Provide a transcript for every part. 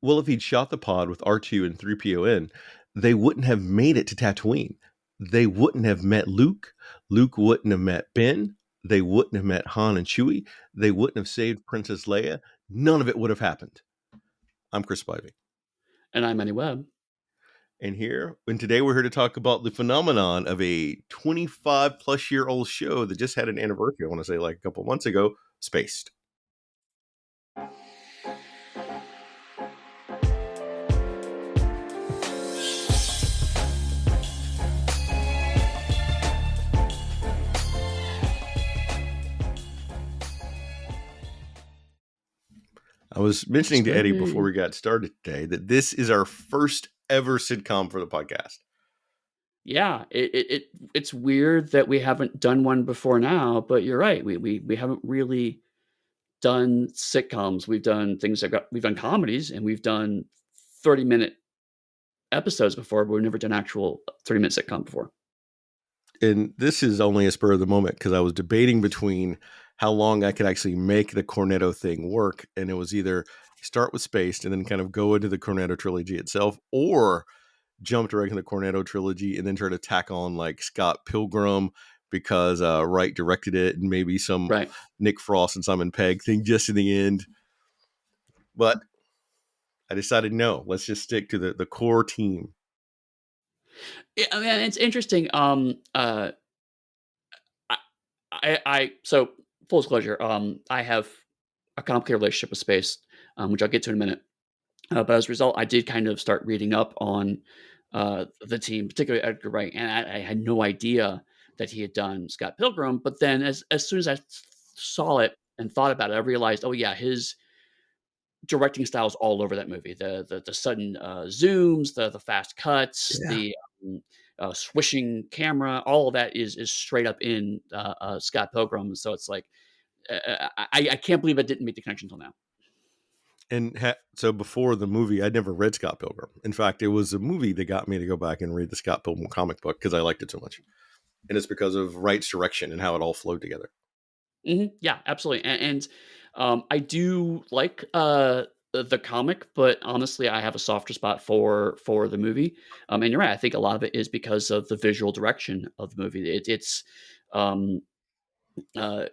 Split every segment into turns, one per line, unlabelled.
Well, if he'd shot the pod with R2 and 3PO in, they wouldn't have made it to Tatooine. They wouldn't have met Luke. Luke wouldn't have met Ben. They wouldn't have met Han and Chewie. They wouldn't have saved Princess Leia. None of it would have happened. I'm Chris Spivey.
And I'm Annie Webb.
And today we're here to talk about the phenomenon of a 25 plus year old show that just had an anniversary, I want to say like a couple months ago, Spaced. I was mentioning to Eddie before we got started today that this is our first ever sitcom for the podcast.
Yeah, it's weird that we haven't done one before now, but you're right. We haven't really done sitcoms. We've done we've done comedies and we've done 30-minute episodes before, but we've never done actual 30-minute sitcom before.
And this is only a spur of the moment because I was debating between how long I could actually make the Cornetto thing work. And it was either start with Spaced and then kind of go into the Cornetto Trilogy itself, or jump directly into the Cornetto Trilogy and then try to tack on like Scott Pilgrim because Wright directed it, and maybe some Nick Frost and Simon Pegg thing just in the end. But I decided, no, let's just stick to the core team.
Yeah, I mean, it's interesting. So full disclosure, I have a complicated relationship with space, which I'll get to in a minute. But as a result, I did kind of start reading up on the team, particularly Edgar Wright, and I had no idea that he had done Scott Pilgrim. But then, as soon as I saw it and thought about it, I realized, oh yeah, his directing style is all over that movie. The sudden zooms, the fast cuts, the swishing camera, all of that is straight up in Scott Pilgrim. So it's like I can't believe I didn't make the connection until now.
And so before the movie, I'd never read Scott Pilgrim. In fact, it was a movie that got me to go back and read the Scott Pilgrim comic book because I liked it so much. And it's because of Wright's direction and how it all flowed together.
Mm-hmm. Yeah, absolutely. And I do like the comic, but honestly, I have a softer spot for the movie. And you're right. I think a lot of it is because of the visual direction of the movie. It's um, uh,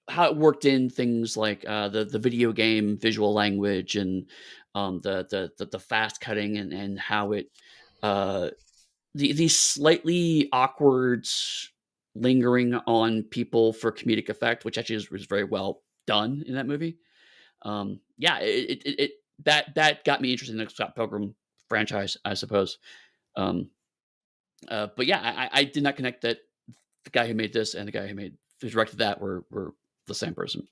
how it worked in things like the video game visual language and the fast cutting and how it the slightly awkward lingering on people for comedic effect, which actually was very well done in that movie. Yeah, that got me interested in the Scott Pilgrim franchise, I suppose. But yeah, I did not connect that the guy who made this and the guy who directed that were the same person.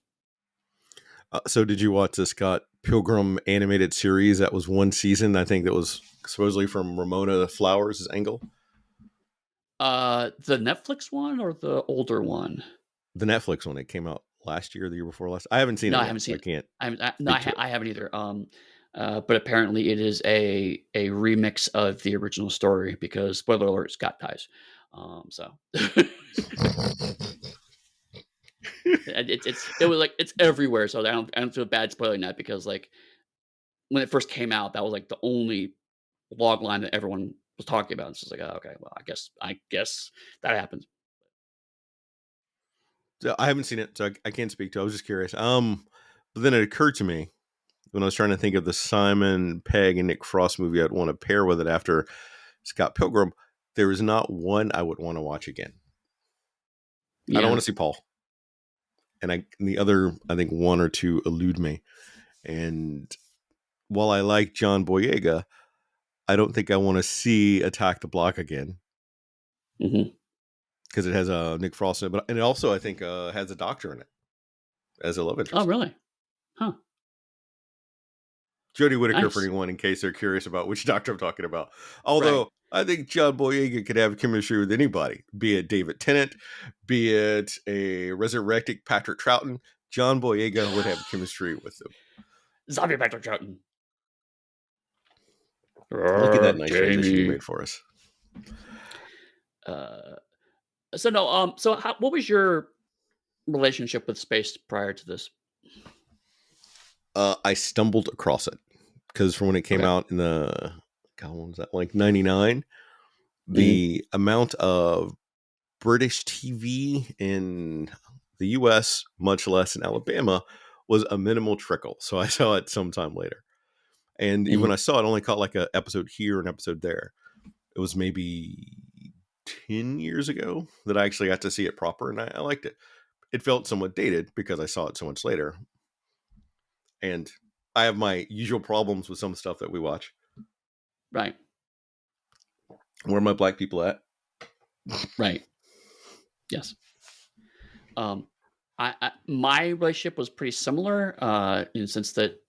So did you watch the Scott Pilgrim animated series? That was one season, I think, that was supposedly from Ramona Flowers' angle.
The Netflix one or the older one?
The Netflix one. It came out last year, or the year before last. I haven't seen it.
No, I haven't seen
it.
I haven't either. But apparently it is a remix of the original story because spoiler alert, Scott dies. So it was like it's everywhere. So I don't feel bad spoiling that because like when it first came out, that was like the only log line that everyone was talking about. It's just like, oh, okay, well, I guess that happens.
So I haven't seen it, so I can't speak to it. I was just curious. But then it occurred to me when I was trying to think of the Simon Pegg and Nick Frost movie I'd want to pair with it after Scott Pilgrim. There is not one I would want to watch again. Yeah. I don't want to see Paul. And the other, I think one or two elude me. And while I like John Boyega, I don't think I want to see Attack the Block again.
Mm-hmm.
Because it has Nick Frost in it, and it also, I think, has a doctor in it as a love interest.
Oh, really? Huh.
Jodie Whittaker, nice. For anyone in case they're curious about which doctor I'm talking about. Although I think John Boyega could have chemistry with anybody, be it David Tennant, be it a resurrected Patrick Troughton. John Boyega would have chemistry with them.
Zombie Patrick Troughton.
Look at that nice transition you made for us.
So no, what was your relationship with space prior to this?
I stumbled across it. because from when it came
Okay.
out in the, God, when was that, like 99,
Mhm.
the amount of British TV in the US, much less in Alabama, was a minimal trickle. So I saw it sometime later. And even when
Mhm.
I saw it, I only caught like an episode here, an episode there. It was maybe 10 years ago that I actually got to see it proper, and I liked it. It felt somewhat dated because I saw it so much later. And I have my usual problems with some stuff that we watch.
Right.
Where are my black people at?
Right. Yes. Um, my relationship was pretty similar, in the sense that,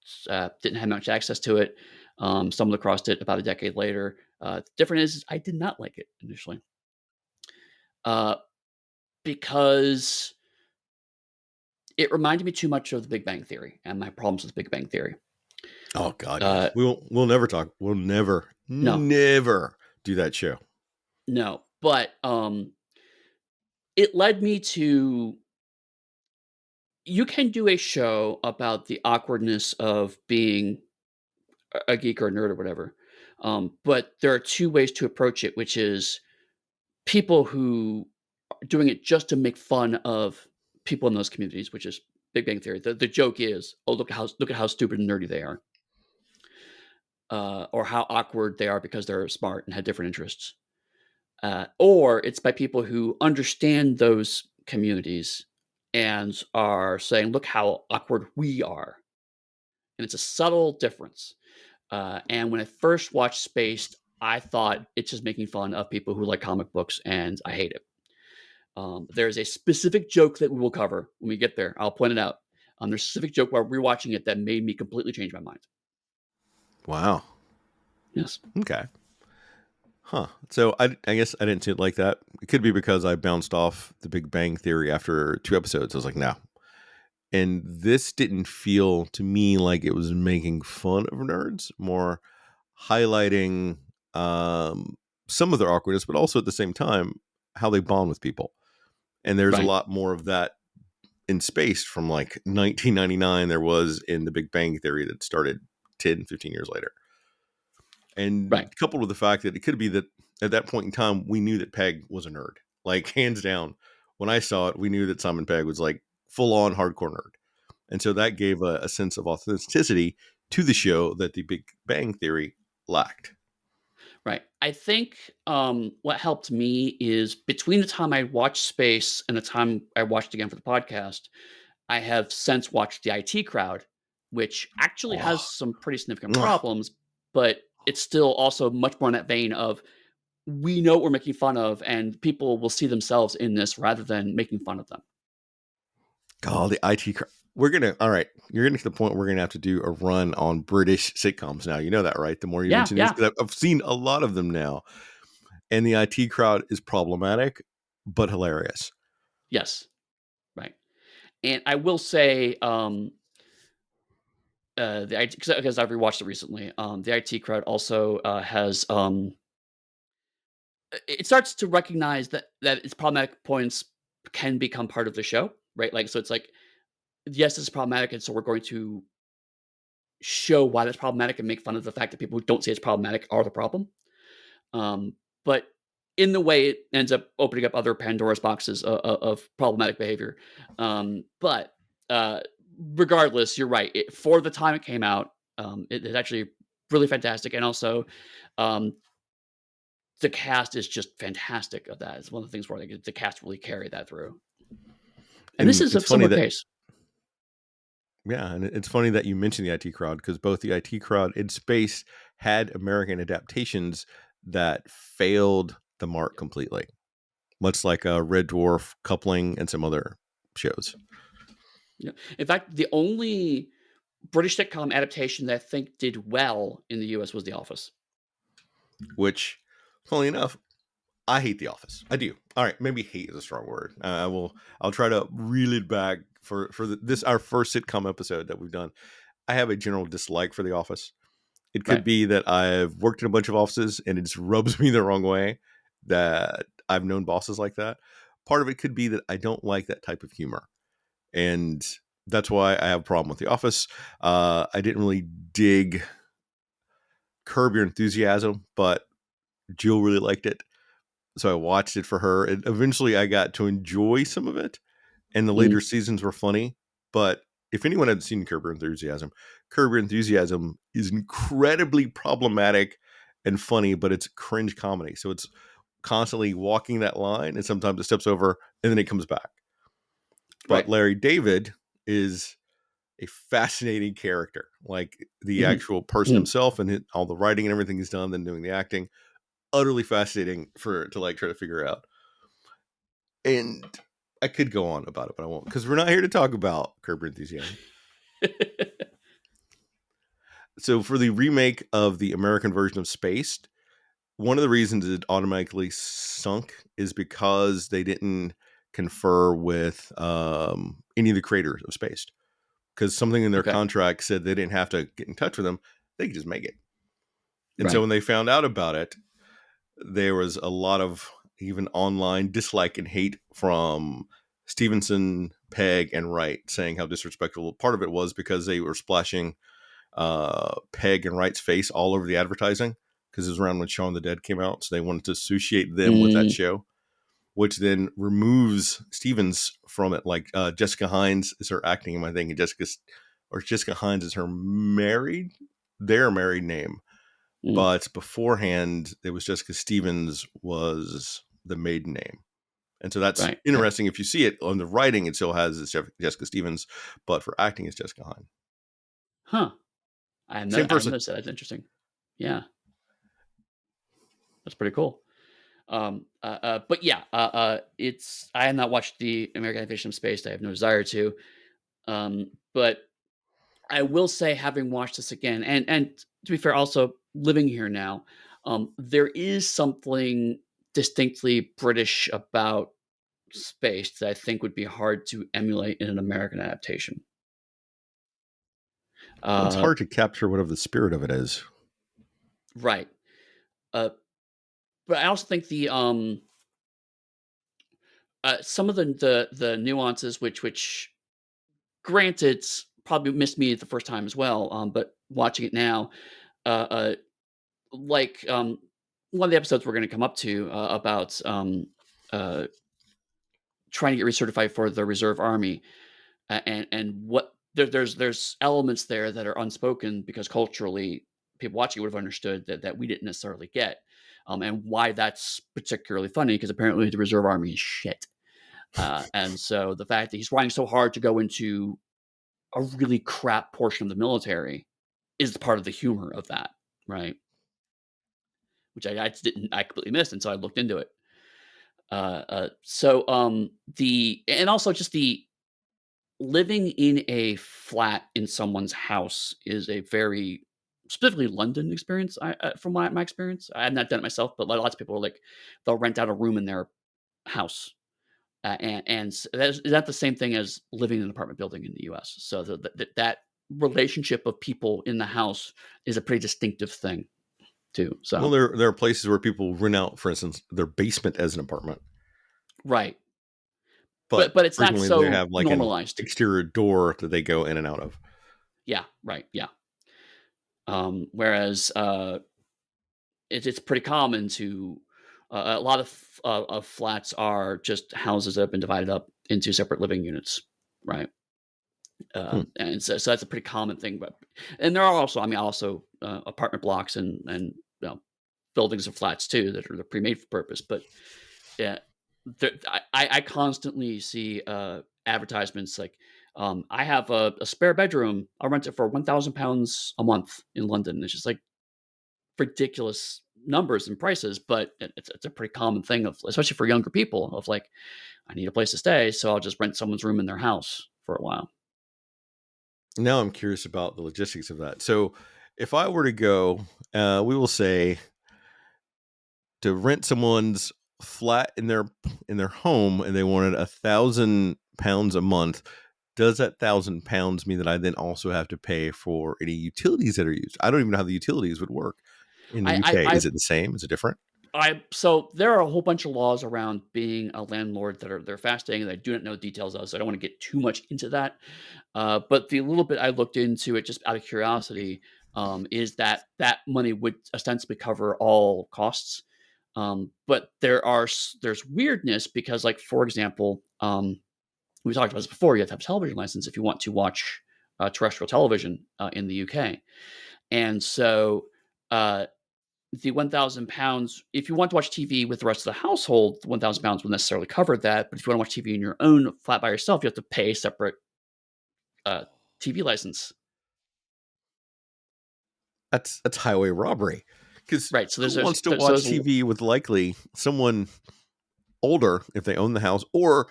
didn't have much access to it. Stumbled across it about a decade later. The difference is I did not like it initially, uh, because it reminded me too much of The Big Bang Theory and my problems with Big Bang Theory.
Oh God, yeah.
Uh,
We'll never talk. We'll never,
no,
never do that show.
no, but it led me to, you can do a show about the awkwardness of being a geek or a nerd or whatever. But there are two ways to approach it, which is people who are doing it just to make fun of people in those communities, which is Big Bang Theory. The joke is, oh, look at how stupid and nerdy they are, or how awkward they are because they're smart and had different interests. Or it's by people who understand those communities and are saying, look how awkward we are. And it's a subtle difference. And when I first watched Spaced, I thought it's just making fun of people who like comic books, and I hate it. There's a specific joke that we will cover when we get there. I'll point it out. There's a specific joke while rewatching it that made me completely change my mind.
Wow.
Yes.
Okay. Huh. So I guess I didn't see it like that. It could be because I bounced off the Big Bang Theory after 2 episodes. I was like, no. And this didn't feel to me like it was making fun of nerds, more highlighting um, some of their awkwardness, but also at the same time how they bond with people. And there's a
Right.
lot more of that in space from like 1999 there was in the Big Bang Theory that started 10, 15 years later. And
Right.
coupled with the fact that it could be that at that point in time, we knew that Peg was a nerd. Like, hands down, when I saw it, we knew that Simon Pegg was like full on hardcore nerd. And so that gave a sense of authenticity to the show that the Big Bang Theory lacked.
Right. I think what helped me is between the time I watched Space and the time I watched again for the podcast, I have since watched the IT Crowd, which actually
Oh,
has some pretty significant
mwah.
problems, but it's still also much more in that vein of, we know what we're making fun of, and people will see themselves in this rather than making fun of them.
God, the IT. We're gonna. All right, you're getting to the point where we're gonna have to do a run on British sitcoms now. You know that, right? The more you
Yeah,
mention these,
yeah,
'cause I've seen a lot of them now, and the IT Crowd is problematic but hilarious.
yes, right. And I will say, the IT, because I've rewatched it recently. The IT Crowd also has it starts to recognize that its problematic points can become part of the show, right? Like, so it's like, yes, it's problematic, and so we're going to show why that's problematic and make fun of the fact that people who don't say it's problematic are the problem. Um, but in the way, it ends up opening up other Pandora's boxes of problematic behavior. But uh, regardless, you're right. For the time it came out, it's actually really fantastic, and also um, the cast is just fantastic. Of that, it's one of the things where like, the cast really carried that through. And this
And
is
it's
a
funny
similar
that
case.
yeah, and it's funny that you mentioned the IT Crowd because both the IT Crowd and Space had American adaptations that failed the mark completely, much like Red Dwarf, Coupling, and some other shows.
Yeah. In fact, the only British sitcom adaptation that I think did well in the US was The Office.
Which, funny enough, I hate The Office. I do. All right, maybe hate is a strong word. I will. I'll try to reel it back for this our first sitcom episode that we've done. I have a general dislike for The Office. It could
Right.
be that I've worked in a bunch of offices and it just rubs me the wrong way that I've known bosses like that. Part of it could be that I don't like that type of humor. And that's why I have a problem with The Office. I didn't really dig. Curb Your Enthusiasm, but Jill really liked it, so I watched it for her, and eventually I got to enjoy some of it, and the later
Mm,
seasons were funny. But if anyone had seen Curb Your Enthusiasm is incredibly problematic and funny, but it's cringe comedy. So it's constantly walking that line, and sometimes it steps over and then it comes back. But
right.
Larry David is a fascinating character. Like the
Mhm.
actual person
Mm.
himself and all the writing and everything he's done, then doing the acting, utterly fascinating for to like try to figure out. And I could go on about it, but I won't because we're not here to talk about Curb Your Enthusiasm. So for the remake of the American version of Spaced, one of the reasons it automatically sunk is because they didn't confer with any of the creators of Spaced, because something in their
Okay.
contract said they didn't have to get in touch with them; they could just make it. And so
Right.
when they found out about it, there was a lot of even online dislike and hate from Stevenson, Pegg, and Wright, saying how disrespectful part of it was because they were splashing Peg and Wright's face all over the advertising because it was around when Shaun of the Dead came out. So they wanted to associate them with that
Mm,
show, which then removes Stevens from it. Like Jessica Hines is her acting name, I think, and Jessica Hines is their married name.
mm.
But beforehand, it was Jessica Stevens was the maiden name. And so that's
Right. Okay.
interesting. If you see it on the writing, it still has Jessica Stevens, but for acting, it's Jessica Hines.
Huh.
Same
I have
person.
noticed that. That's interesting. Yeah, that's pretty cool. But yeah, it's I have not watched the American Invasion of Space. I have no desire to. But I will say, having watched this again, and to be fair, also living here now, there is something distinctly British about space that I think would be hard to emulate in an American adaptation.
Well, it's
Uh,
hard to capture whatever the spirit of it is.
right. Uh, but I also think some of the nuances which granted probably missed me the first time as well. But watching it now, uh, uh, like one of the episodes we're going to come up to about uh, trying to get recertified for the reserve army, and what there's elements there that are unspoken because culturally people watching would have understood that we didn't necessarily get, and why that's particularly funny because apparently the reserve army is shit. And so the fact that he's trying so hard to go into a really crap portion of the military is part of the humor of that, right? Which I just didn't I completely missed, and so I looked into it. The and also just the living in a flat in someone's house is a very specifically London experience. From my experience, I have not done it myself, but lots of people are like they'll rent out a room in their house, is that the same thing as living in an apartment building in the U.S. So that relationship of people in the house is a pretty distinctive thing too.
Well,
So
there are places where people rent out, for instance, their basement as an apartment,
right,
but
but it's not
frequently they
so
have like an
normalized.
exterior door that they go in and out of.
Yeah, right, yeah. Whereas it's pretty common to a lot of flats are just houses that have been divided up into separate living units, right?
Hmm.
And so that's a pretty common thing. But and there are also, I mean, also apartment blocks and buildings of flats too that are pre-made for purpose. But yeah, I constantly see advertisements like I have a spare bedroom. I'll rent it for £1,000 a month in London. It's just like ridiculous numbers and prices, but it's a pretty common thing of especially for younger people of like I need a place to stay, so I'll just rent someone's room in their house for a while.
Now I'm curious about the logistics of that. So, if I were to go, we will say to rent someone's flat in their home, and they wanted £1,000 a month. Does that £1,000 mean that I then also have to pay for any utilities that are used? I don't even know how the utilities would work in the UK.
I
Is it the same? Is it different?
so there are a whole bunch of laws around being a landlord that are they're fascinating that I do not know details of, so I don't want to get too much into that. But the little bit I looked into it just out of curiosity, is that that money would ostensibly cover all costs. But there's weirdness because, like, for example, we talked about this before. You have to have a television license if you want to watch terrestrial television in the UK, and so uh, the £1,000. If you want to watch TV with the rest of the household, the £1,000 will necessarily cover that. But if you want to watch TV in your own flat by yourself, you have to pay a separate uh, TV license.
That's highway robbery. Because
Right. So
who
there's
wants to watch TV with likely someone older if they own the house, or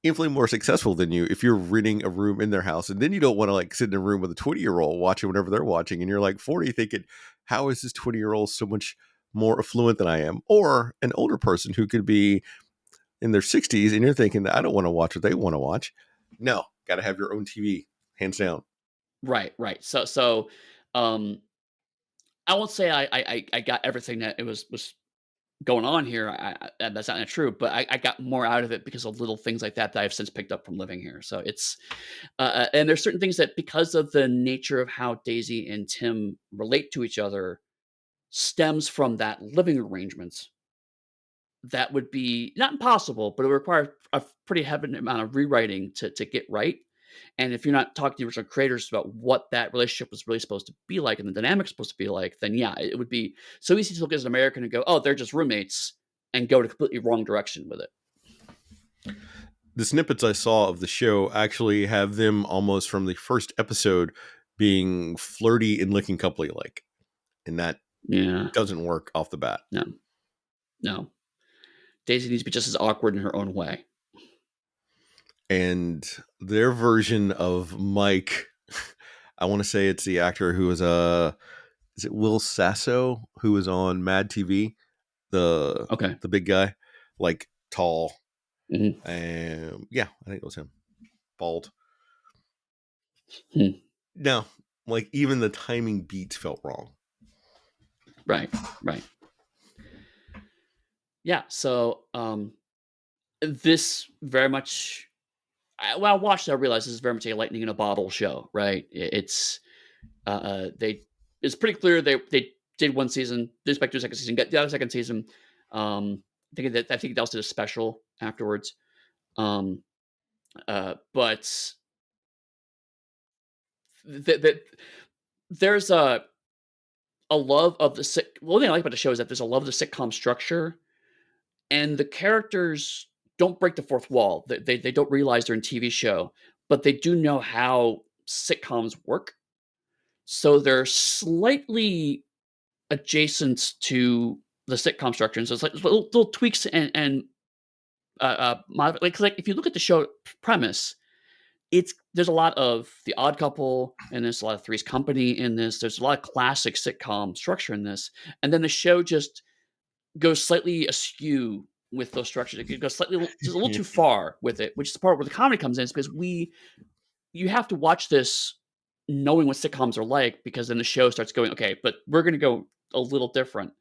infinitely more successful than you if you're renting a room in their house, and then you don't want to like sit in a room with a 20-year-old watching whatever they're watching, and you're like 40 thinking, how is this 20-year-old so much more affluent than I am? Or an older person who could be in their 60s, and you're thinking that I don't want to watch what they want to watch. No, got to have your own TV, hands down.
right. So um, I won't say I got everything that it was going on here. That's not true, but I got more out of it because of little things like that that I've since picked up from living here. So it's and there's certain things that, because of the nature of how Daisy and Tim relate to each other, stems from that living arrangements that would be not impossible, but it would require a pretty heavy amount of rewriting to get right. And if you're not talking to the original creators about what that relationship was really supposed to be like and the dynamics supposed to be like, then yeah, it would be so easy to look as an American and go, "Oh, they're just roommates," and go to completely wrong direction with it.
The snippets I saw of the show actually have them almost from the first episode being flirty and looking coupley like, and that
Yeah,
doesn't work off the bat.
no, no. Daisy needs to be just as awkward in her own way.
And their version of Mike, I want to say it's the actor who was is it Will Sasso, who was on Mad TV, the
Okay.
the big guy, like tall,
Mhm.
and yeah, I think it was him, bald.
Hmm.
No, like even the timing beats felt wrong.
Right, right. Yeah. So this very much. Well, I watched it, I realized this is very much a lightning in a bottle show, right? It's they. It's pretty clear they did one season, they expect to do a second season, get the other second season. I think they also did a special afterwards. Um, but that there's a love of the sick. One thing I like about the show is that there's a love of the sitcom structure, and the characters don't break the fourth wall. They don't realize they're in TV show, but they do know how sitcoms work. So they're slightly adjacent to the sitcom structure, and so it's like little tweaks and like if you look at the show premise, it's there's a lot of The Odd Couple, and there's a lot of Three's Company in this. There's a lot of classic sitcom structure in this, and then the show just goes slightly askew with those structures. It goes slightly just a little too far with it, which is the part where the comedy comes in. Is because you have to watch this knowing what sitcoms are like, because then the show starts going, okay, but we're going to go a little different.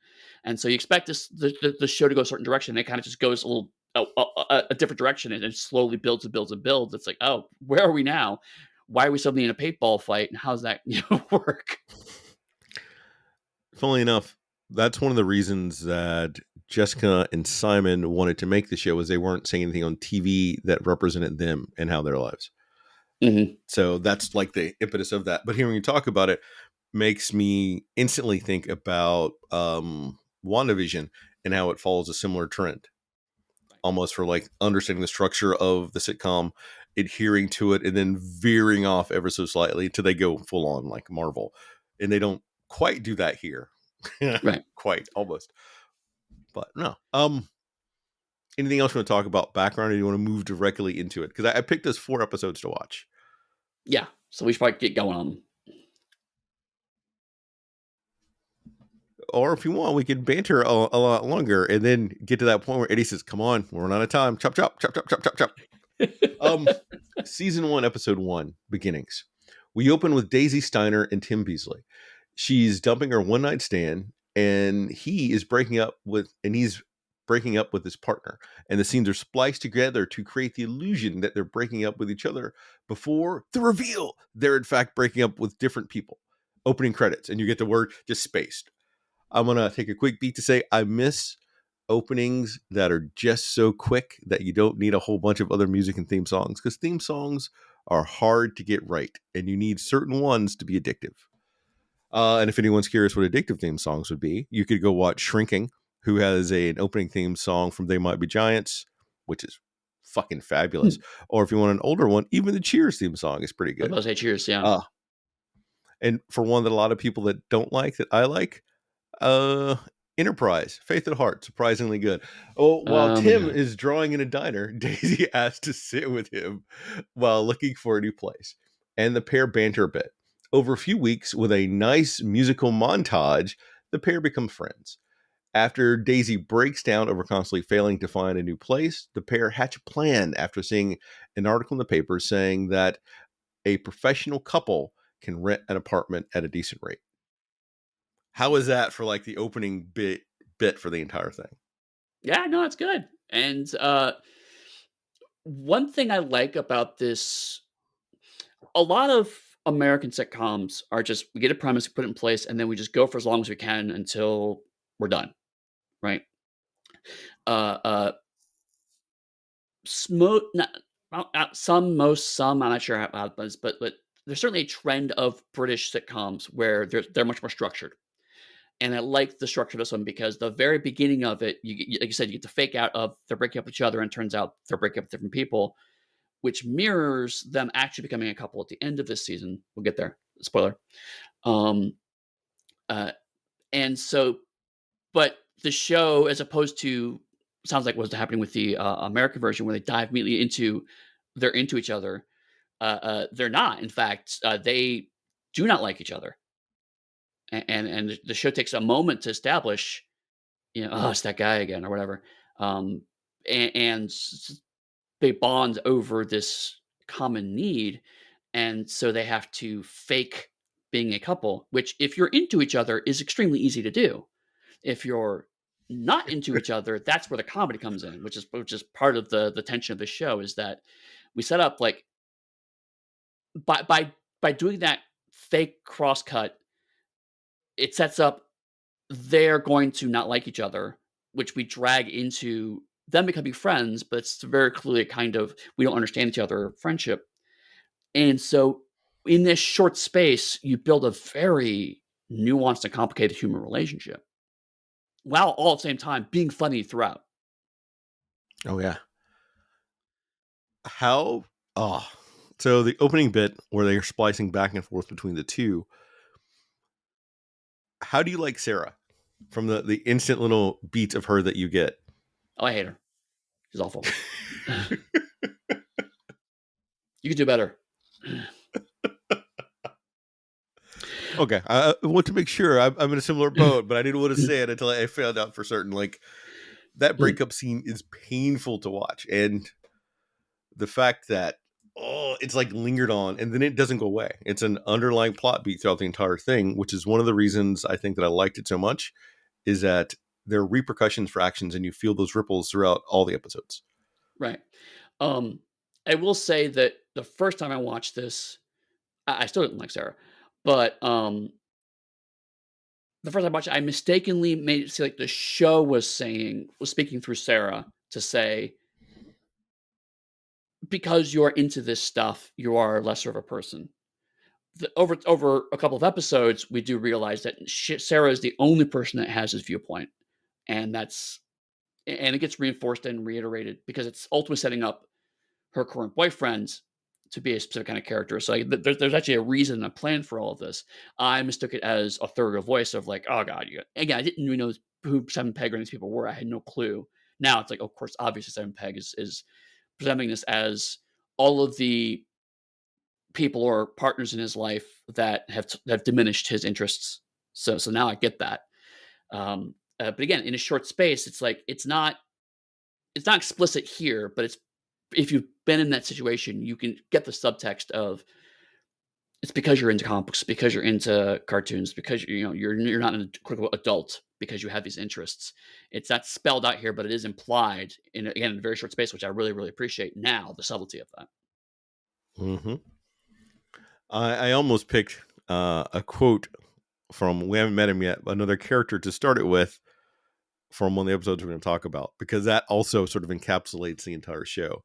And so you expect the show to go a certain direction. And it kind of just goes a little a different direction, and it slowly builds and builds and builds. It's like, oh, where are we now? Why are we suddenly in a paintball fight? And how's that work?
Funnily enough, that's one of the reasons that Jessica and Simon wanted to make the show, was they weren't saying anything on TV that represented them and how their lives.
Hmm.
So that's like the impetus of that. But hearing you talk about it makes me instantly think about WandaVision and how it follows a similar trend, almost for like understanding the structure of the sitcom, adhering to it, and then veering off ever so slightly until they go full on like Marvel. And they don't quite do that here.
Right.
Quite, almost. But no. Anything else you want to talk about background, or do you want to move directly into it? Because I picked us 4 episodes to watch.
Yeah. So we should probably get going on them.
Or if you want, we can banter a lot longer and then get to that point where Eddy says, "Come on, we're running out of time. Chop, chop, chop, chop, chop, chop, chop." Um, Season 1, Episode 1, Beginnings. We open with Daisy Steiner and Tim Beasley. She's dumping her one night stand, and he's breaking up with his partner. And the scenes are spliced together to create the illusion that they're breaking up with each other before the reveal they're in fact breaking up with different people. opening credits, and you get the word just spaced. I'm gonna take a quick beat to say I miss openings that are just so quick that you don't need a whole bunch of other music and theme songs, because theme songs are hard to get right, and you need certain ones to be addictive. And if anyone's curious what addictive theme songs would be, you could go watch Shrinking, who has an opening theme song from They Might Be Giants, which is fucking fabulous.
Hmm.
Or if you want an older one, even the Cheers theme song is pretty
I was
good.
about to say Cheers, yeah.
Uh, and for one that a lot of people that don't like, that I like, uh, Enterprise, Faith at Heart, surprisingly good. Oh, while
Oh my
Tim
god.
is drawing in a diner, Daisy asks to sit with him while looking for a new place, and the pair banter a bit. Over a few weeks, with a nice musical montage, the pair become friends. After Daisy breaks down over constantly failing to find a new place, the pair hatch a plan after seeing an article in the paper saying that a professional couple can rent an apartment at a decent rate. How is that for like the opening bit for the entire thing?
Yeah, no, it's good. And one thing I like about this, a lot of American sitcoms are just we get a premise, we put it in place, and then we just go for as long as we can until we're done, right? Uh, uh, not, well, some, I'm not sure how it was, but there's certainly a trend of British sitcoms where they're much more structured. And I like the structure of this one because the very beginning of it, like you said, you get the fake out of they're breaking up with each other, and turns out they're breaking up with different people, which mirrors them actually becoming a couple at the end of this season. We'll get there. Spoiler. Um, uh, and so, but the show, as opposed to sounds like what's happening with the American version, where they dive immediately into they're into each other. They're not. In fact, they do not like each other, and the show takes a moment to establish, oh, it's that guy again or whatever. Um, and they bond over this common need. And so they have to fake being a couple, which, if you're into each other, is extremely easy to do. If you're not into each other, that's where the comedy comes in, which is part of the tension of the show, is that we set up like by doing that fake crosscut, it sets up they're going to not like each other, which we drag into them becoming friends, but it's very clearly a kind of we don't understand each other friendship. And so in this short space, you build a very nuanced and complicated human relationship while all at the same time being funny throughout.
Oh yeah. How oh so the opening bit where they're splicing back and forth between the two, how do you like Sarah? From the instant little beats of her that you get.
Oh, I hate her. She's awful. You could do better.
Okay, I want to make sure I'm in a similar boat, but I didn't want to say it until I found out for certain. Like that breakup scene is painful to watch, and the fact that it's like lingered on, and then it doesn't go away. It's an underlying plot beat throughout the entire thing, which is one of the reasons I think that I liked it so much. Is that there are repercussions for actions, and you feel those ripples throughout all the episodes.
Right. Um, I will say that the first time I watched this, I still didn't like Sarah, but the first time I watched it, I mistakenly made it seem like the show was speaking through Sarah to say, "Because you're into this stuff, you are lesser of a person." Over a couple of episodes, we do realize that Sarah is the only person that has his viewpoint, and it gets reinforced and reiterated because it's ultimately setting up her current boyfriend to be a specific kind of character. So like, there's actually a reason and a plan for all of this. I mistook it as a third voice of like, oh god, again, I didn't even know who Simon Pegg or these people were. I had no clue. Now it's like, of course, obviously Simon Pegg is presenting this as all of the people or partners in his life that have diminished his interests. So now I get that. But again, in a short space, it's like it's not explicit here, but it's if you've been in that situation, you can get the subtext of it's because you're into comic books, because you're into cartoons, because you're not a quote unquote adult because you have these interests. It's not spelled out here, but it is implied in a very short space, which I really really appreciate. Now the subtlety of that.
Mm-hmm. I almost picked a quote from, we haven't met him yet, but another character to start it with from one of the episodes we're going to talk about, because that also sort of encapsulates the entire show.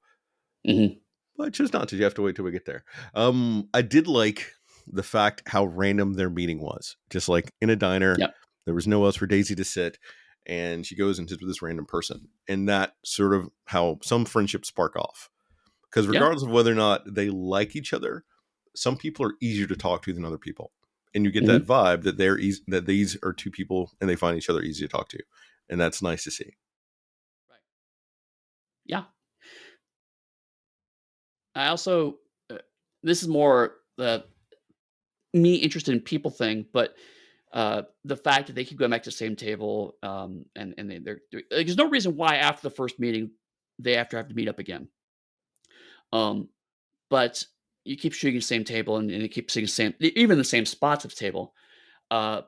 Mhm.
But I choose not to. You have to wait till we get there. I did like the fact how random their meeting was. Just like in a diner,
Yep.
there was no else for Daisy to sit, and she goes and sits with this random person. And that sort of how some friendships spark off. Because
Yeah.
regardless of whether or not they like each other, some people are easier to talk to than other people. And you get that
Mhm.
vibe that that these are two people and they find each other easy to talk to. And that's nice to see.
Right. Yeah. I also uh, this is more the me interested in people thing, but the fact that they keep going back to the same table, and they're like, there's no reason why after the first meeting they have to meet up again. Um, but you keep shooting the same table, and you keep seeing the same, even the same spots of the table. Uh,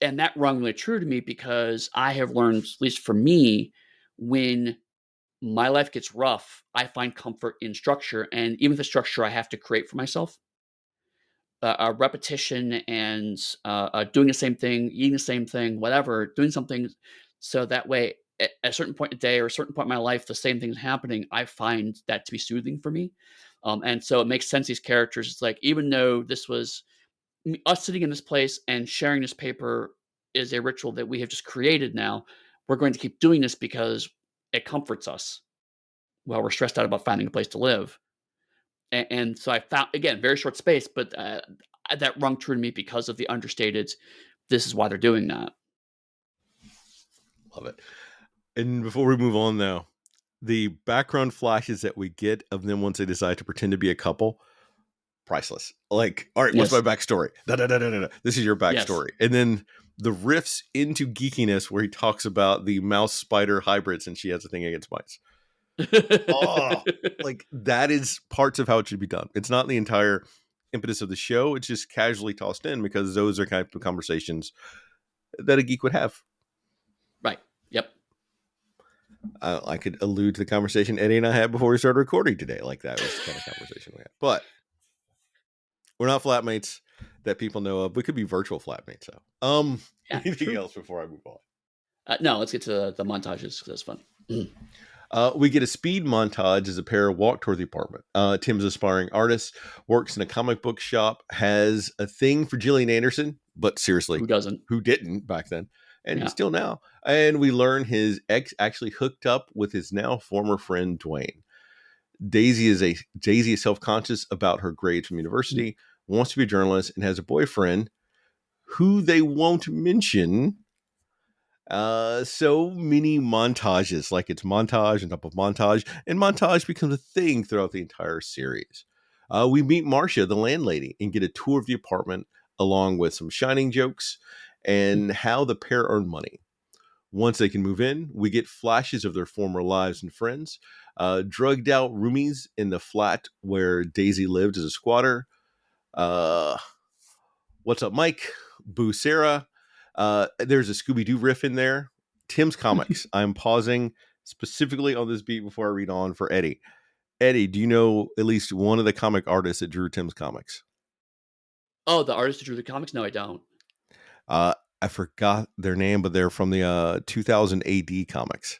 and that rung really true to me because I have learned, at least for me, when my life gets rough, I find comfort in structure, and even the structure I have to create for myself. Repetition and doing the same thing, eating the same thing, whatever, doing something so that way at a certain point in the day or a certain point in my life, the same thing's happening. I find that to be soothing for me. And so it makes sense, these characters. It's like, even though this was us sitting in this place and sharing this paper is a ritual that we have just created now, we're going to keep doing this because it comforts us while we're stressed out about finding a place to live. And so I found, again, very short space, but that rung true to me because of the understated. This is why they're doing that.
Love it. And before we move on, though, the background flashes that we get of them once they decide to pretend to be a couple, priceless. Like, all right, what's my
Yes,
backstory? Da, da, da, da, da, da. This is your
yes.
backstory. And then the riffs into geekiness where he talks about the mouse spider hybrids and she has a thing against mice. Oh, like that is parts of how it should be done. It's not the entire impetus of the show. It's just casually tossed in because those are kind of conversations that a geek would have.
Right. Yep.
I could allude to the conversation Eddie and I had before we started recording today. Like that was the kind of conversation we had. But we're not flatmates that people know of. We could be virtual flatmates though.
Yeah.
Anything
True.
else before I move on?
No, let's get to the montages because that's fun.
We get a speed montage as a pair walk toward the apartment. Tim's aspiring artist, works in a comic book shop, has a thing for Gillian Anderson, but seriously,
Who doesn't?
who didn't back then? And
Yeah.
still now. And we learn his ex actually hooked up with his now former friend Dwayne. Daisy is self-conscious about her grades from
Mm.
university, wants to be a journalist, and has a boyfriend who they won't mention. So many montages, like it's montage on top of montage, and montage becomes a thing throughout the entire series. We meet Marcia, the landlady, and get a tour of the apartment, along with some shining jokes and how the pair earn money. Once they can move in, we get flashes of their former lives and friends, drugged out roomies in the flat where Daisy lived as a squatter. Uh, What's Up, Mike? Boo Sarah. There's a Scooby Doo riff in there. Tim's comics. I'm pausing specifically on this beat before I read on for Eddie. Eddie, do you know at least one of the comic artists that drew Tim's comics?
Oh, the artist who drew the comics? No, I don't.
Uh, I forgot their name, but they're from the 2000 AD comics.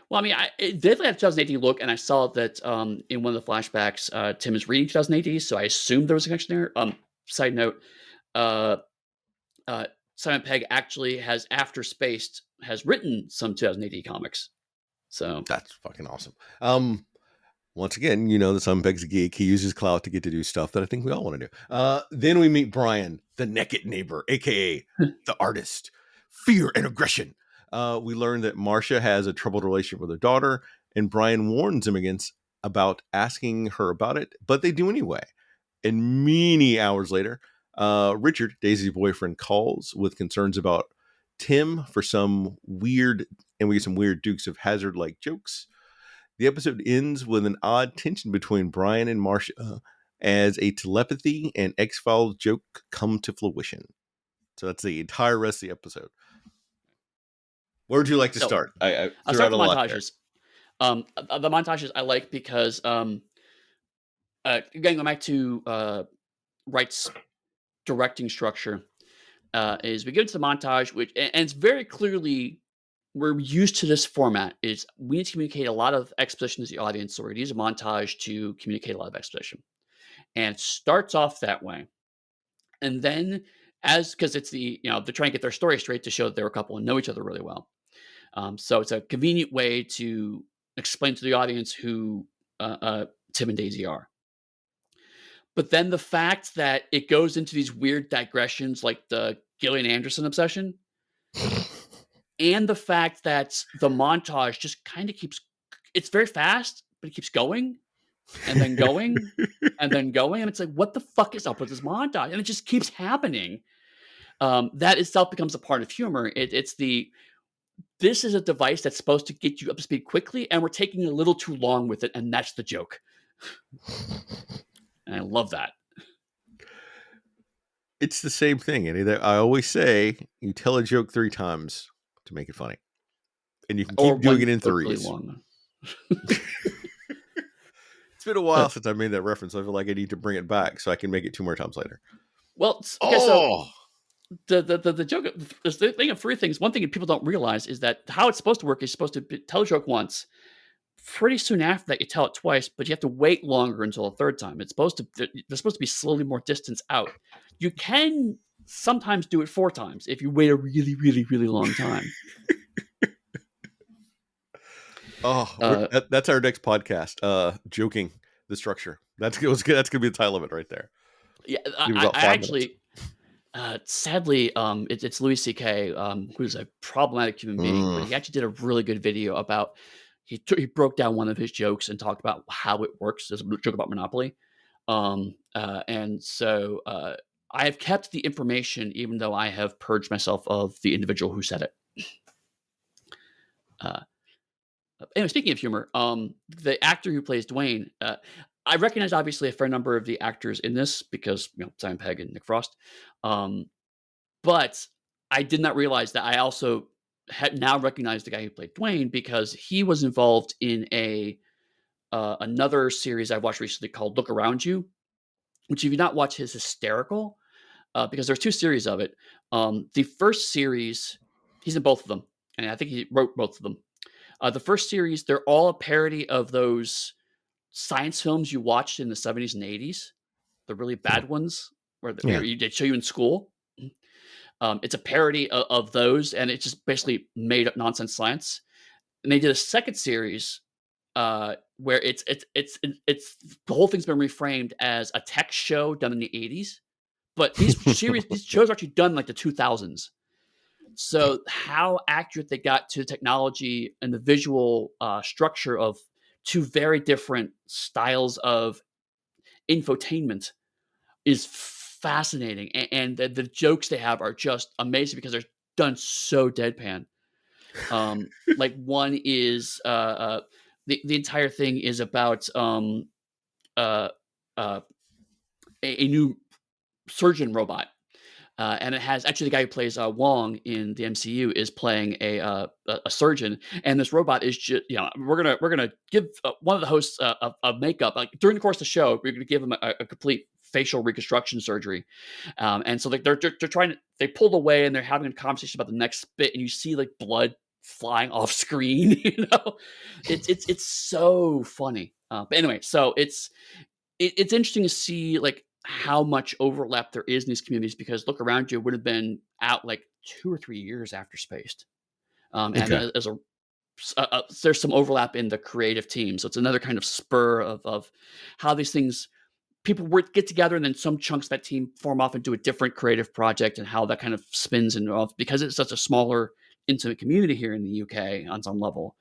Well, I mean, it definitely had a 2018 look, and I saw that in one of the flashbacks, Tim is reading 2018, so I assumed there was a connection there. Side note, uh, uh, Simon Pegg actually has, after Spaced, has written some 2018 comics. So
That's fucking awesome. Once again, you know that Simon Pegg's a geek. He uses clout to get to do stuff that I think we all want to do. Then we meet Brian, the naked neighbor, aka the artist. Fear and aggression. We learn that Marcia has a troubled relationship with her daughter, and Brian warns him against about asking her about it, but they do anyway. And many hours later, Richard, Daisy's boyfriend, calls with concerns about Tim for some weird, and we get some weird Dukes of Hazard like jokes. The episode ends with an odd tension between Brian and Marcia as a telepathy and X Files joke come to fruition. So that's the entire rest of the episode. Where would you like to
so
start? I
I'll
threw
start
out a
with the
lot there.
montages. The montages I like because again, going back to Wright's. directing structure is we get into the montage, which and it's very clearly we're used to this format. Is we need to communicate a lot of exposition to the audience, so we're going to use a montage to communicate a lot of exposition, and it starts off that way, and then as because it's the they're trying to get their story straight to show that they're a couple and know each other really well. So it's a convenient way to explain to the audience who Tim and Daisy are. But then the fact that it goes into these weird digressions like the Gillian Anderson obsession, and the fact that the montage just kind of keeps it's very fast, but it keeps going and then going and then going. And it's like, what the fuck is up with this montage? And it just keeps happening. That itself becomes a part of humor. It's the this is a device that's supposed to get you up to speed quickly, and we're taking a little too long with it, and that's the joke. And I love that.
It's the same thing. And I always say, you tell a joke 3 times to make it funny, and you can
Or
keep doing
one
it in
joke really
threes.
long.
It's been a while since I made that reference. I feel like I need to bring it back so I can make it 2 more times later.
Well, okay, so
Oh,
the joke, the thing of 3 things. One thing that people don't realize is that how it's supposed to work is supposed to tell a joke once. Pretty soon after that, you tell it twice, but you have to wait longer until a 3rd time. It's supposed to there's supposed to be slowly more distance out. You can sometimes do it 4 times if you wait a really, really, really long time.
That's our next podcast. Joking the structure. That's gonna be the title of it right there.
Yeah,
Give
I
about 5 minutes.
actually, sadly, it's Louis C.K., who's a problematic human being, but he actually did a really good video about he broke down one of his jokes and talked about how it works. There's a joke about Monopoly. And so, I have kept the information even though I have purged myself of the individual who said it. Uh, anyway, speaking of humor, the actor who plays Dwayne, I recognize obviously a fair number of the actors in this because, Simon Pegg and Nick Frost. Um, But I did not realize that I also had now recognized the guy who played Dwayne because he was involved in another series I watched recently called Look Around You, which if you not watch is hysterical, because there's 2 series of it. The first series, he's in both of them, and I think he wrote both of them. The first series, they're all a parody of those science films you watched in the 70s and 80s, the really bad ones where
Yeah.
they show you in school. It's a parody of those, and it's just basically made up nonsense science. And they did a second series where it's the whole thing's been reframed as a tech show done in the 80s. But these shows are actually done in like the 2000s. So how accurate they got to the technology and the visual structure of 2 very different styles of infotainment is fascinating, and the jokes they have are just amazing because they're done so deadpan. Like one is the entire thing is about uh, uh, a new surgeon robot. And it has actually the guy who plays Wong in the MCU is playing a surgeon, and this robot is just we're gonna give one of the hosts a makeup like during the course of the show. We're gonna give him a complete facial reconstruction surgery, and so like they're trying to they pulled away and they're having a conversation about the next bit, and you see like blood flying off screen. It's so funny. But anyway, so it's interesting to see like how much overlap there is in these communities because Look Around You would have been out like 2 or 3 years after Spaced. And
Okay.
as there's some overlap in the creative team. So it's another kind of spur of how these things people work get together and then some chunks of that team form off into a different creative project and how that kind of spins and off because it's such a smaller intimate community here in the UK on some level.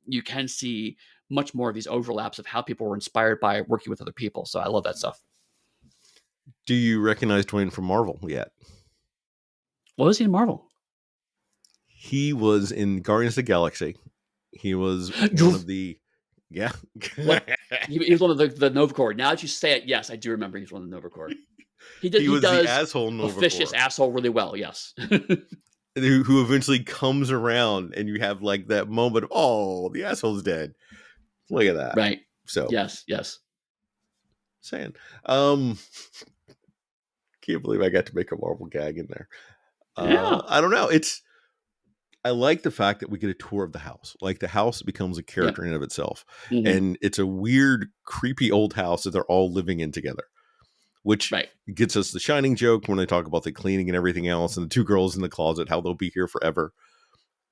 You can see much more of these overlaps of how people were inspired by working with other people. So I love that stuff.
Do you recognize Dwayne from Marvel yet?
What was he in Marvel?
He was in Guardians of the Galaxy. He was one of the yeah.
What? He was one of the Nova Corps. Now that you say it, yes, I do remember he's one of the Nova Corps.
He
He
was the
does
asshole Nova
officious
Corps
asshole really well. Yes.
who eventually comes around, and you have like that moment of oh, the asshole's dead. Look at that.
Right.
So
Yes. Yes.
saying, um, Can't believe I got to make a Marvel gag in there.
Yeah.
I don't know. I like the fact that we get a tour of the house. Like the house becomes a
Yeah.
character in and of itself.
Mhm.
And it's a weird, creepy old house that they're all living in together, which
Right.
gets us the Shining joke when they talk about the cleaning and everything else, and the two girls in the closet, how they'll be here forever.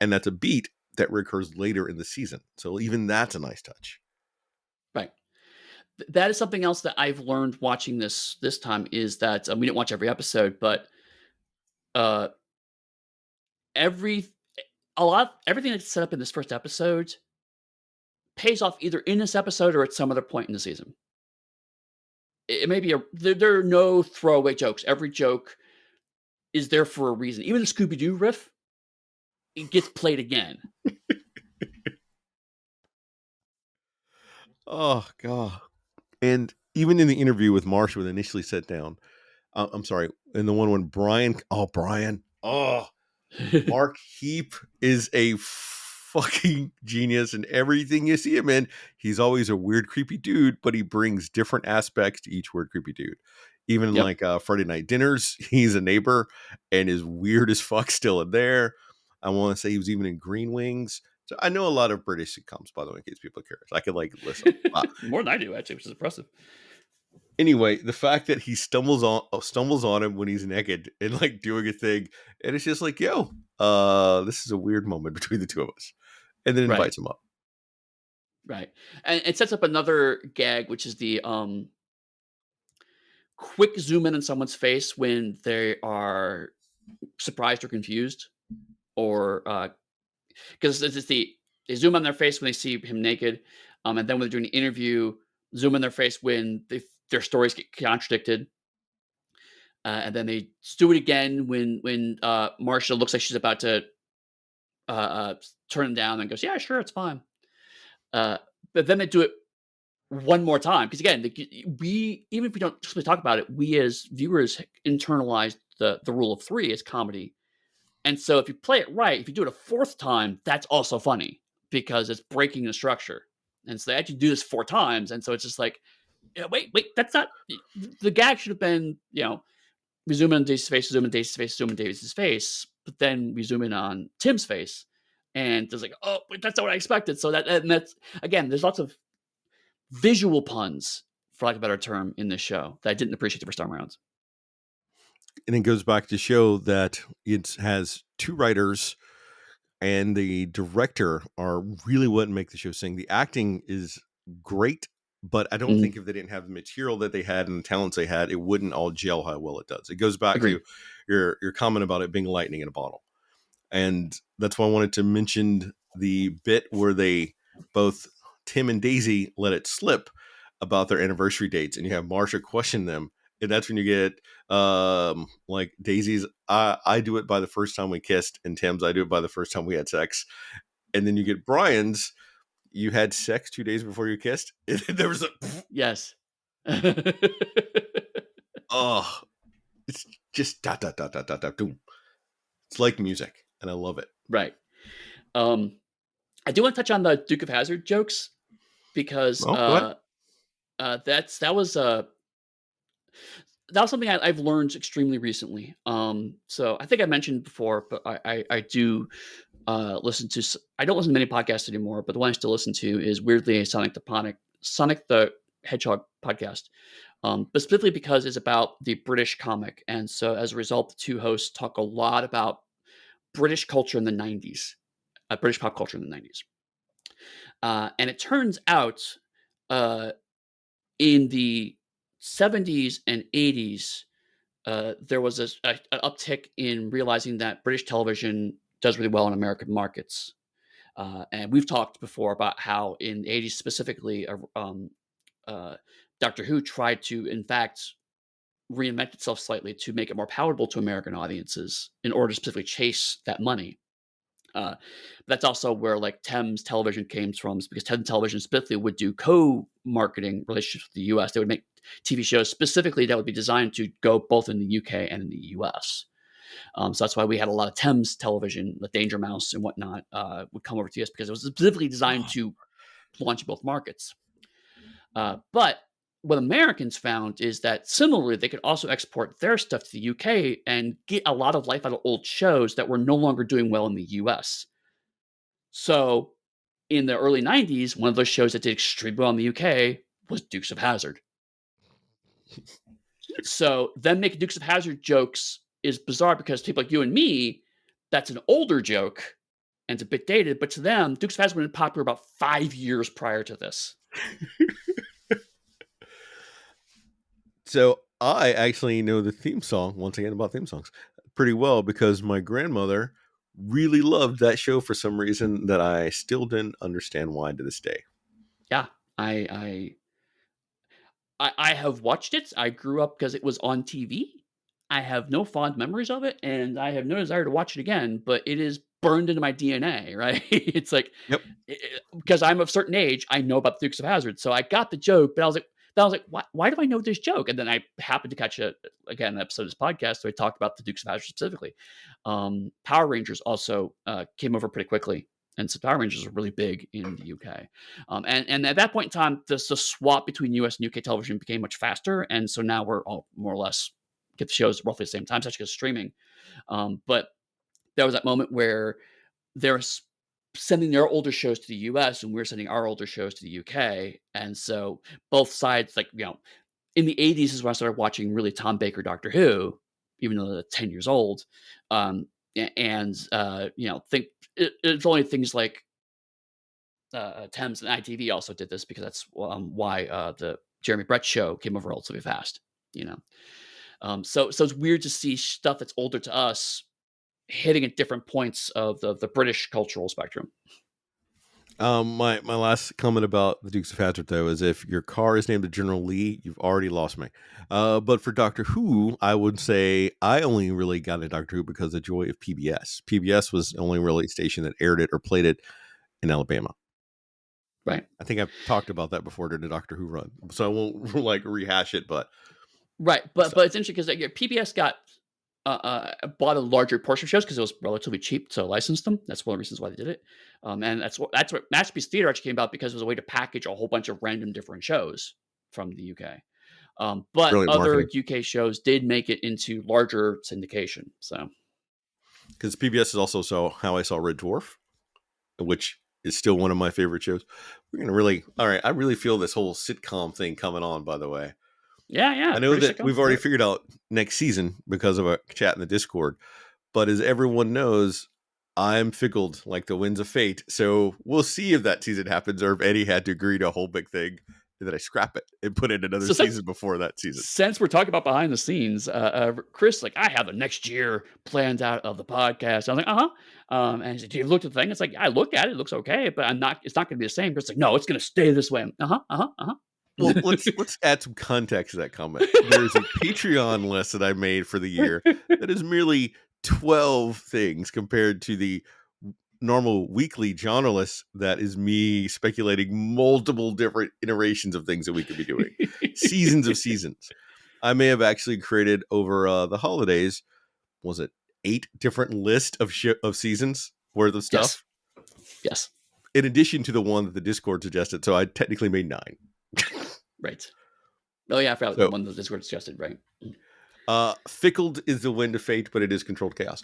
And that's a beat that recurs later in the season. So even that's a nice touch.
Right. That is something else that I've learned watching this time is that, we didn't watch every episode, but, uh, every a lot everything that's set up in this first episode pays off either in this episode or at some other point in the season. It may be there are no throwaway jokes. Every joke is there for a reason. Even the Scooby Doo riff, it gets played again.
Oh, God. And even in the interview with Marsha when they initially sat down, I'm sorry, in the one when Brian, Mark Heap is a fucking genius in everything you see him in. He's always a weird, creepy dude, but he brings different aspects to each weird, creepy dude. Even in
Yep.
like Friday Night Dinners, he's a neighbor and is weird as fuck still in there. I want to say he was even in Green Wings. So I know a lot of British sitcoms, by the way, in case people are curious. I could like list them.
More than I do, actually, which is impressive.
Anyway, the fact that he stumbles on him when he's naked and like doing a thing, and it's just like, yo, this is a weird moment between the two of us, and then
Right,
invites him up.
right. And it sets up another gag, which is the, quick zoom in on someone's face when they are surprised or confused, or, 'cause it's they zoom on their face when they see him naked, and then when they're doing an interview, zoom in their face when their stories get contradicted, and then they do it again when Marsha looks like she's about to, turn him down and goes, "Yeah, sure, it's fine." Uh, but then they do it one more time because again, we even if we don't just talk about it, we as viewers internalize the rule of three as comedy, and so if you play it right, if you do it a fourth time, that's also funny because it's breaking the structure. And so they actually do this four times, and so it's just like, yeah, wait, that's not the gag should have been, we zoom in on Daisy's face, zoom in Daisy's face, zoom in Daisy's face, but then we zoom in on Tim's face, and it's like, oh, wait, that's not what I expected. So that's again, there's lots of visual puns, for lack of a better term, in this show that I didn't appreciate the first time around.
And it goes back to show that it has two writers and the director are really what make the show sing. The acting is great, but I don't think
Mhm.
if they didn't have the material that they had and the talents they had, it wouldn't all gel how well it does. It goes back to
Agreed.
your comment about it being lightning in a bottle. And that's why I wanted to mention the bit where they both Tim and Daisy let it slip about their anniversary dates, and you have Marsha question them, and that's when you get like Daisy's I do it by the first time we kissed, and Tim's I do it by the first time we had sex, and then you get Brian's you had sex 2 days before you kissed. And there was a
Yes.
oh, it's just dot dot dot dot dot dot boom. It's like music, and I love it.
Right. Um, I do want to touch on the Duke of Hazard jokes because
Well, go ahead.
that was something I've learned extremely recently. So I think I mentioned before, but I do listen to. I don't listen to many podcasts anymore, but the one I still listen to is weirdly a Sonic the Hedgehog podcast. But specifically because it's about the British comic, and so as a result, the two hosts talk a lot about British culture in the '90s, British pop culture in the '90s. And it turns out, uh, in the '70s and '80s, there was a uptick in realizing that British television does really well in American markets. And we've talked before about how in the '80s specifically, uh, Doctor Who tried to, in fact, reinvent itself slightly to make it more palatable to American audiences in order to specifically chase that money. That's also where like Thames Television came from, is because Thames Television specifically would do co-marketing relationships with the US. They would make TV shows specifically that would be designed to go both in the UK and in the US. So that's why we had a lot of Thames Television, the Danger Mouse and whatnot, would come over to us because it was specifically designed
Oh,
to launch in both markets. But what Americans found is that similarly, they could also export their stuff to the UK and get a lot of life out of old shows that were no longer doing well in the US. So in the early 90s, one of those shows that did extremely well in the UK was Dukes of Hazzard. So them making Dukes of Hazzard jokes is bizarre because people like you and me, that's an older joke and it's a bit dated, but to them, Dukes of Hazzard had been popular about 5 years prior to this.
So I actually know the theme song, once again about theme songs, pretty well because my grandmother really loved that show for some reason that I still didn't understand why to this day.
Yeah, I I have watched it. I grew up because it was on TV. I have no fond memories of it, and I have no desire to watch it again, but it is burned into my DNA, right? It's like,
Yep.
because I'm of a certain age, I know about the Dukes of Hazzard, so I got the joke, but I was like, "Why do I know this joke?" And then I happened to catch an episode of this podcast where I talked about the Dukes of Hazzard specifically. Power Rangers also, came over pretty quickly, and so Power Rangers are really big in the UK. And at that point in time, the swap between US and UK television became much faster, and so now we're all more or less get the shows roughly the same time, such as streaming. But there was that moment where they're sending their older shows to the US, and we're sending our older shows to the UK, and so both sides, like, in the 80s is when I started watching really Tom Baker Doctor Who, even though they're 10 years old. And think it's only things like Thames and ITV also did this because that's why the Jeremy Brett show came over relatively fast. You know, so it's weird to see stuff that's older to us hitting at different points of the British cultural spectrum.
My last comment about the Dukes of Hazzard though is if your car is named General Lee, you've already lost me. But for Doctor Who, I would say I only really got into Doctor Who because of the joy of PBS. PBS was the only really station that aired it or played it in Alabama.
Right,
I think I've talked about that before during the Doctor Who run, so I won't like rehash it. But
right, but
so,
it's interesting because PBS got bought a larger portion of shows because it was relatively cheap to license them. That's one of the reasons why they did it. And that's what Masterpiece Theater actually came about because it was a way to package a whole bunch of random different shows from the UK. But
brilliant
other
marketing
UK shows did make it into larger syndication. So
because PBS is also so How I Saw Red Dwarf, which is still one of my favorite shows. We're gonna really all right. I really feel this whole sitcom thing coming on. By the way,
yeah, yeah,
I know
British
that
sitcom.
we've already
Yep.
figured out next season because of a chat in the Discord. But as everyone knows, I'm fickled like the winds of fate. So we'll see if that season happens or if Eddie had to agree to a whole big thing and then I scrap it and put in another
So since
season before that season.
since we're talking about behind the scenes, Chris, like, I have the next year planned out of the podcast. I was like, uh huh. And he's like, do you look at the thing? It's like, I look at it, it looks okay, but I'm not. It's not going to be the same. It's like, no, it's going to stay this way. Uh huh. Uh huh. Uh
Well, let's add some context to that comment. There's a Patreon list that I made for the year
huh.
that is merely 12 things compared to the normal weekly genre list that is me speculating multiple different iterations of things that we could be doing. Seasons of seasons. I may have actually created over the holidays, was it 8 different list of seasons worth of
Yes.
stuff
Yes.
in addition to the one that the Discord suggested. So I technically made 9.
Right. Oh yeah, I forgot the
So
one that Discord suggested. Right.
fickled is the wind of fate, but it is controlled chaos.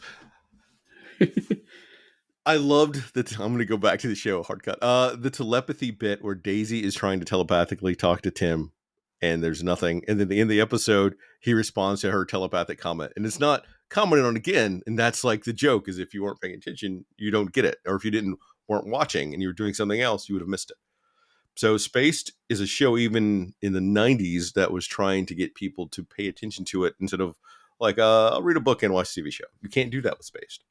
I loved that. I'm going to go back to the show, hard cut. The telepathy bit where Daisy is trying to telepathically talk to Tim, and there's nothing. And then at the end of the episode, he responds to her telepathic comment, and it's not commented on again. And that's like the joke: is if you weren't paying attention, you don't get it, or if you didn't weren't watching and you were doing something else, you would have missed it. So, Spaced is a show even in the '90s that was trying to get people to pay attention to it instead of like, I'll read a book and watch a TV show. You can't do that with Spaced.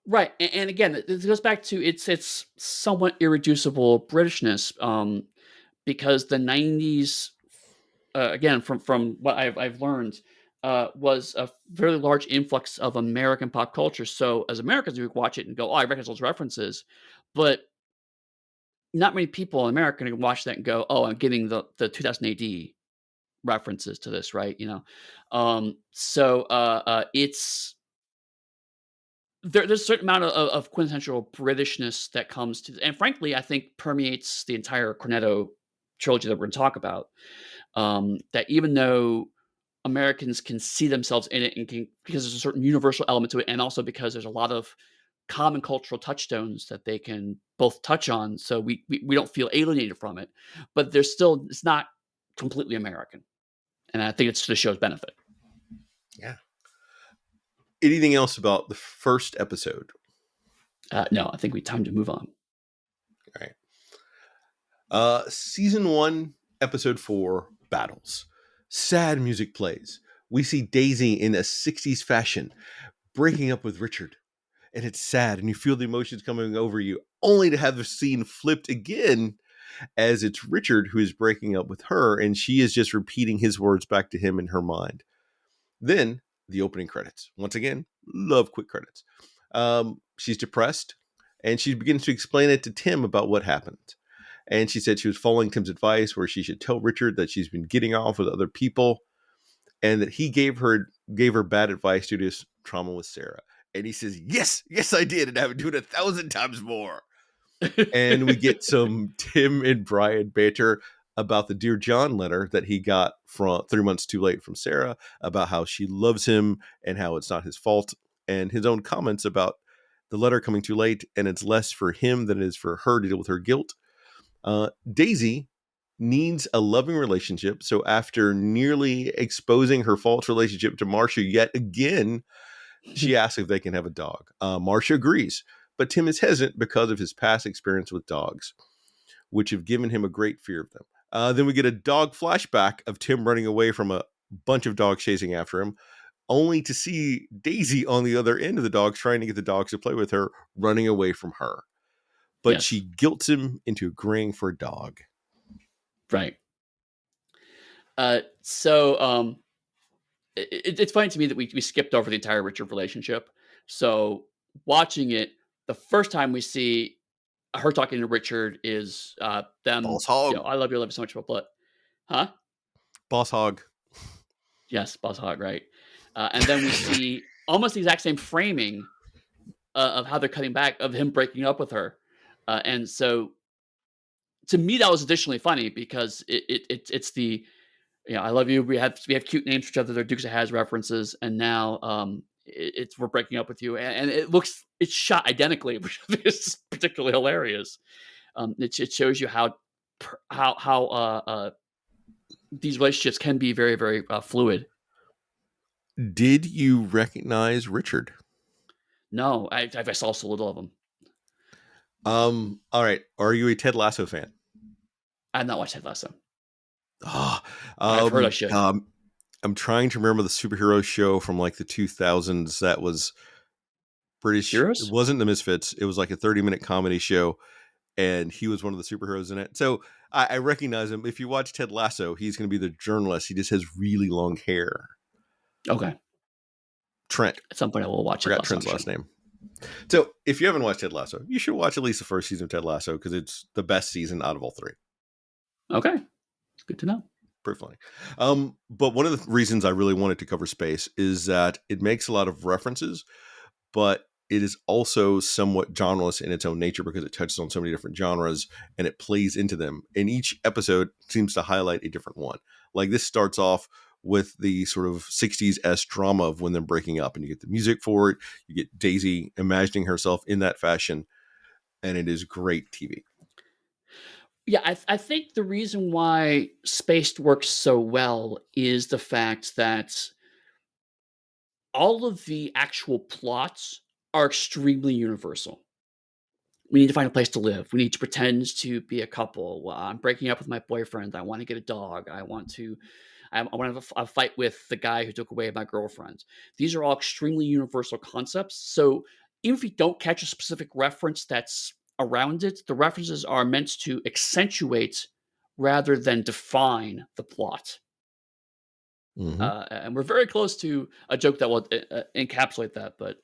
Right. And again, this goes back to it's somewhat irreducible Britishness, because the '90s, again, from what I've learned, was a fairly large influx of American pop culture. So as Americans, we would watch it and go, "Oh, I recognize those references," but not many people in America can watch that and go, "Oh, I'm getting the 2000 AD references to this," right? It's there's a certain amount of quintessential Britishness that comes to, and frankly, I think permeates the entire Cornetto trilogy that we're going to talk about. that even though Americans can see themselves in it and can because there's a certain universal element to it, and also because there's a lot of common cultural touchstones that they can both touch on, so we don't feel alienated from it, but there's still it's not completely American, and I think it's to the show's benefit.
Yeah. Anything else about the first episode?
No, I think we time to move on.
All right. Season 1, episode 4, Battles. Sad music plays. We see Daisy in a 60s fashion breaking up with Richard. And it's sad, and you feel the emotions coming over you, only to have the scene flipped again as it's Richard who is breaking up with her, and she is just repeating his words back to him in her mind. Then the opening credits. Once again, love quick credits. She's depressed, and she begins to explain it to Tim about what happened. And she said she was following Tim's advice where she should tell Richard that she's been getting off with other people and that he gave her bad advice due to his trauma with Sarah. And he says, yes, I did. And I would do it 1,000 times more. And we get some Tim and Brian banter about the Dear John letter that he got from 3 months too late from Sarah about how she loves him and how it's not his fault. And his own comments about the letter coming too late. And it's less for him than it is for her to deal with her guilt. Daisy needs a loving relationship. So after nearly exposing her false relationship to Marcia yet again, she asks if they can have a dog. Marcia agrees, but Tim is hesitant because of his past experience with dogs, which have given him a great fear of them. Then we get a dog flashback of Tim running away from a bunch of dogs chasing after him, only to see Daisy on the other end of the dogs trying to get the dogs to play with her, running away from her. But
Yes,
she guilts him into agreeing for a dog.
right. So it's funny to me that we skipped over the entire Richard relationship. So watching it, the first time we see her talking to Richard is them.
Boss hog.
I love you so much, but huh?
Boss hog.
Yes, Boss Hog, right? And then we see almost the exact same framing of how they're cutting back of him breaking up with her, and so to me that was additionally funny because it's the I love you. We have cute names for each other. They're Dukes of Hazzard references, and now it's we're breaking up with you, and it's shot identically, which is particularly hilarious. It shows you how these relationships can be very very fluid.
Did you recognize Richard?
No, I saw so little of them.
All right. Are you a Ted Lasso fan?
I have not watched Ted Lasso.
Ah,
I've heard I should.
I'm trying to remember the superhero show from like the 2000s that was British. It
Heroes?
wasn't The Misfits. It was like a 30-minute comedy show, and he was one of the superheroes in it. So I recognize him. If you watch Ted Lasso, he's going to be the journalist. He just has really long hair.
Okay.
Trent.
At some point, I will watch Ted
Forgot
Lasso, I'm
Trent's
sure.
last name. So if you haven't watched Ted Lasso, you should watch at least the first season of Ted Lasso because it's the best season out of all three.
Okay. Good to know.
Pretty funny. But one of the reasons I really wanted to cover space is that it makes a lot of references, but it is also somewhat genreless in its own nature because it touches on so many different genres and it plays into them. And each episode seems to highlight a different one. Like this starts off with the sort of 60s-esque drama of when they're breaking up, and you get the music for it. You get Daisy imagining herself in that fashion, and it is great TV.
Yeah, I think the reason why Spaced works so well is the fact that all of the actual plots are extremely universal. We need to find a place to live. We need to pretend to be a couple. I'm breaking up with my boyfriend. I want to get a dog. I want to have a fight with the guy who took away my girlfriend. These are all extremely universal concepts. So even if you don't catch a specific reference that's around it, the references are meant to accentuate rather than define the plot.
Mm-hmm.
And we're very close to a joke that will encapsulate that. But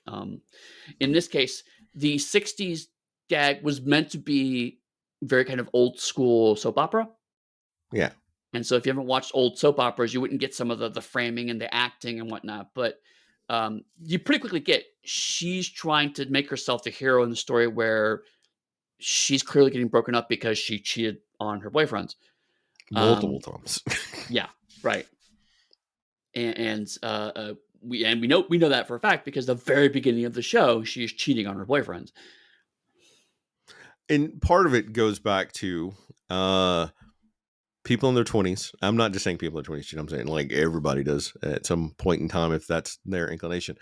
in this case, the 60s gag was meant to be very kind of old school soap opera.
Yeah.
And so if you haven't watched old soap operas, you wouldn't get some of the framing and the acting and whatnot. But you pretty quickly get she's trying to make herself the hero in the story where she's clearly getting broken up because she cheated on her boyfriend.
Multiple
Um,
times.
yeah, right. And we know that for a fact because the very beginning of the show, she is cheating on her boyfriend.
And part of it goes back to uh people in their 20s. I'm not just saying people in their 20s, I'm saying like everybody does at some point in time if that's their inclination.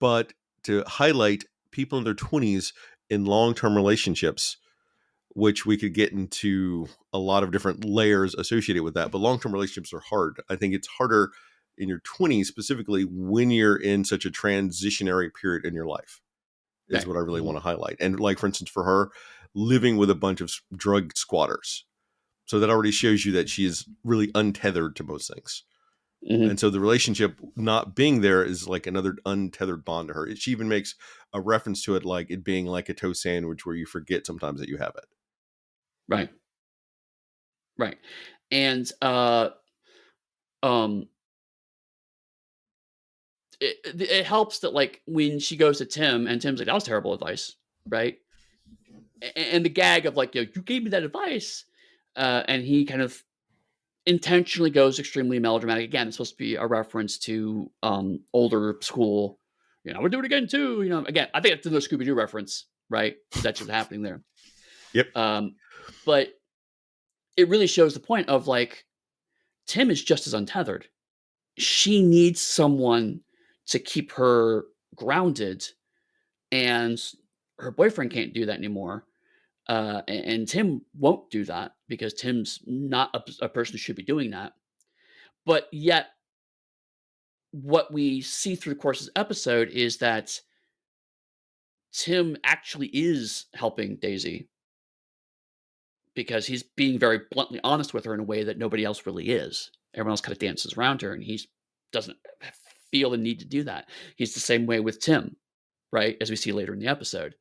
But to highlight people in their 20s in long-term relationships, which we could get into a lot of different layers associated with that. But long-term relationships are hard. I think it's harder in your 20s, specifically when you're in such a transitionary period in your life, is
Right.
what I really
Mhm.
want to highlight. And like, for instance, for her, living with a bunch of drug squatters. So that already shows you that she is really untethered to most things. And
Mhm.
so the relationship not being there is like another untethered bond to her. She even makes a reference to it like it being like a toast sandwich where you forget sometimes that you have it.
Right. Right. And, um, it helps that, like, when she goes to Tim and Tim's like, "That was terrible advice," right? And the gag of, like, "You gave me that advice," and he kind of intentionally goes extremely melodramatic. Again, it's supposed to be a reference to, older school, "I would do it again too," Again, I think it's another Scooby Doo reference, right? That's just happening there.
Yep.
Um, but it really shows the point of, like, Tim is just as untethered. She needs someone to keep her grounded, and her boyfriend can't do that anymore. And Tim won't do that because Tim's not a person who should be doing that. But yet, what we see through the course of the episode is that Tim actually is helping Daisy because he's being very bluntly honest with her in a way that nobody else really is. Everyone else kind of dances around her, and he doesn't feel the need to do that. He's the same way with Tim, right? As we see later in the episode.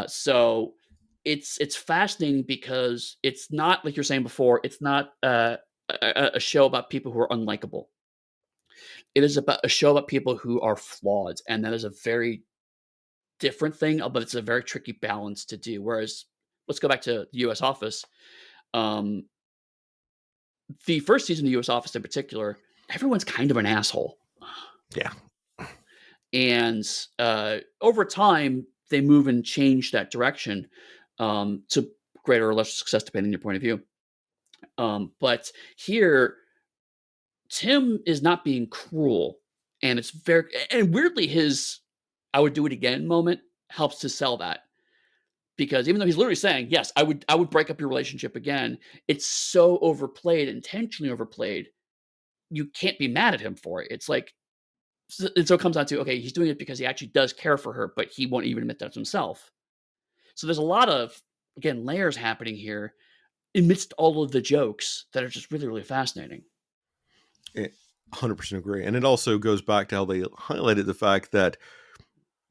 So it's fascinating because it's not like you're saying before. It's not a show about people who are unlikable. It is about a show about people who are flawed, and that is a very different thing. But it's a very tricky balance to do. Whereas, let's go back to the U.S. Office. Um, the first season of the U.S. Office, in particular, everyone's kind of an asshole,
Yeah.
and over time they move and change that direction to greater or lesser success depending on your point of view. But here, Tim is not being cruel, and it's very and weirdly his "I would do it again" moment helps to sell that because even though he's literally saying, "Yes, I would break up your relationship again," it's so overplayed, intentionally overplayed. You can't be mad at him for it. It's like and so it comes down to okay, he's doing it because he actually does care for her, but he won't even admit that to himself. So there's a lot of again layers happening here amidst all of the jokes that are just really really fascinating.
100% agree. And it also goes back to how they highlighted the fact that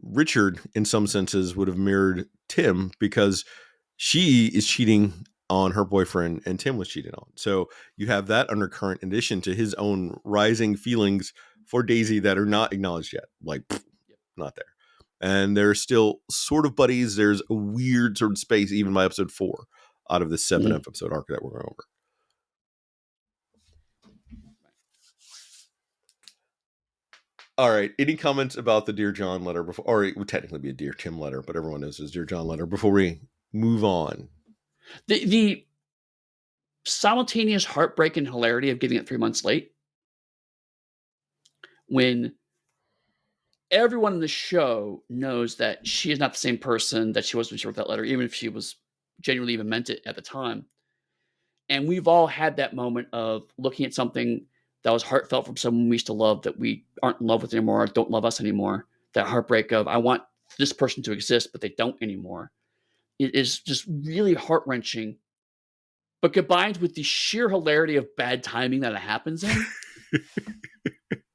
Richard, in some senses, would have mirrored Tim because she is cheating on her boyfriend and Tim was cheated on. So you have that undercurrent in addition to his own rising feelings for Daisy that are not acknowledged yet. Like, not there. And they're still sort of buddies. There's a weird sort of space, even by episode 4, out of the 7
Mhm.
episode arc that we're going over. All right. Any comments about the Dear John letter before, or it would technically be a Dear Tim letter, but everyone knows it's Dear John letter before we move on?
The simultaneous heartbreak and hilarity of getting it 3 months late when everyone in the show knows that she is not the same person that she was when she wrote that letter, even if she was genuinely even meant it at the time. And we've all had that moment of looking at something that was heartfelt from someone we used to love that we aren't in love with anymore, or don't love us anymore. That heartbreak of I want this person to exist, but they don't anymore. It is just really heart wrenching, but combined with the sheer hilarity of bad timing that it happens in,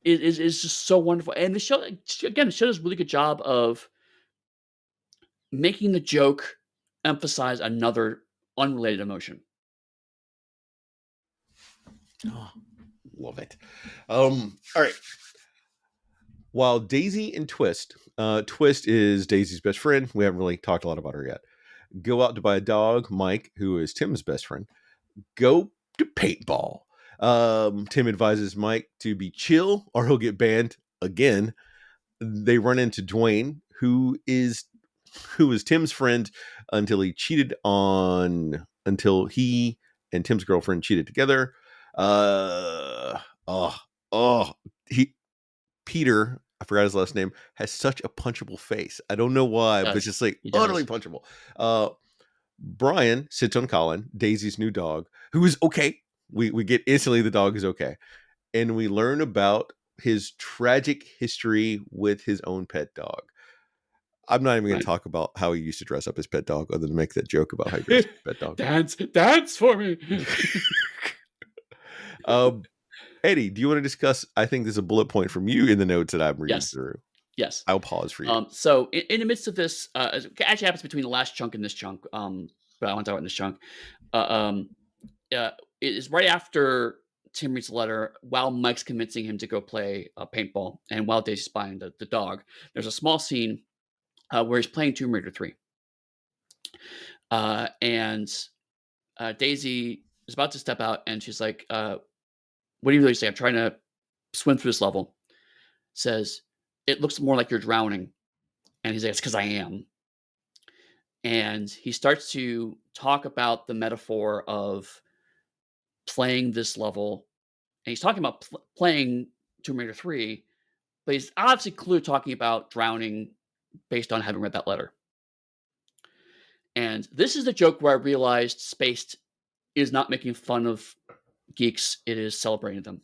it is just so wonderful. And the show again, the show does a really good job of making the joke emphasize another unrelated emotion.
Oh, love it. All right. While Daisy and Twist is Daisy's best friend. We haven't really talked a lot about her yet. Go out to buy a dog, Mike, who is Tim's best friend. Go to paintball. Tim advises Mike to be chill or he'll get banned again. They run into Dwayne, who is Tim's friend until he and Tim's girlfriend cheated together. Uh oh oh he Peter, I forgot his last name, has such a punchable face. I don't know why, but it's
Does.
just like
He
utterly
does.
punchable. Brian sits on Colin, Daisy's new dog, who is okay. We get instantly the dog is okay. And we learn about his tragic history with his own pet dog. I'm not even going to
Right.
talk about how he used to dress up his pet dog, other than make that joke about how he dressed his pet dog.
Dance for me.
um, Eddie, do you want to discuss? I think there's a bullet point from you in the notes that I'm reading
Yes.
through.
Yes.
I'll pause for you.
So in the midst of this, it actually happens between the last chunk and this chunk. But I want to talk about this chunk. Uh, um, uh, it is right after Tim reads the letter while Mike's convincing him to go play paintball, and while Daisy's buying the dog. There's a small scene where he's playing Tomb Raider 3, and Daisy is about to step out, and she's like, "What do you really say? I'm trying to swim through this level." Says, "It looks more like you're drowning," and he's like, "It's because I am." And he starts to talk about the metaphor of playing this level, and he's talking about playing Tomb Raider 3, but he's obviously clearly talking about drowning based on having read that letter. And this is the joke where I realized Spaced is not making fun of geeks, it is celebrating them.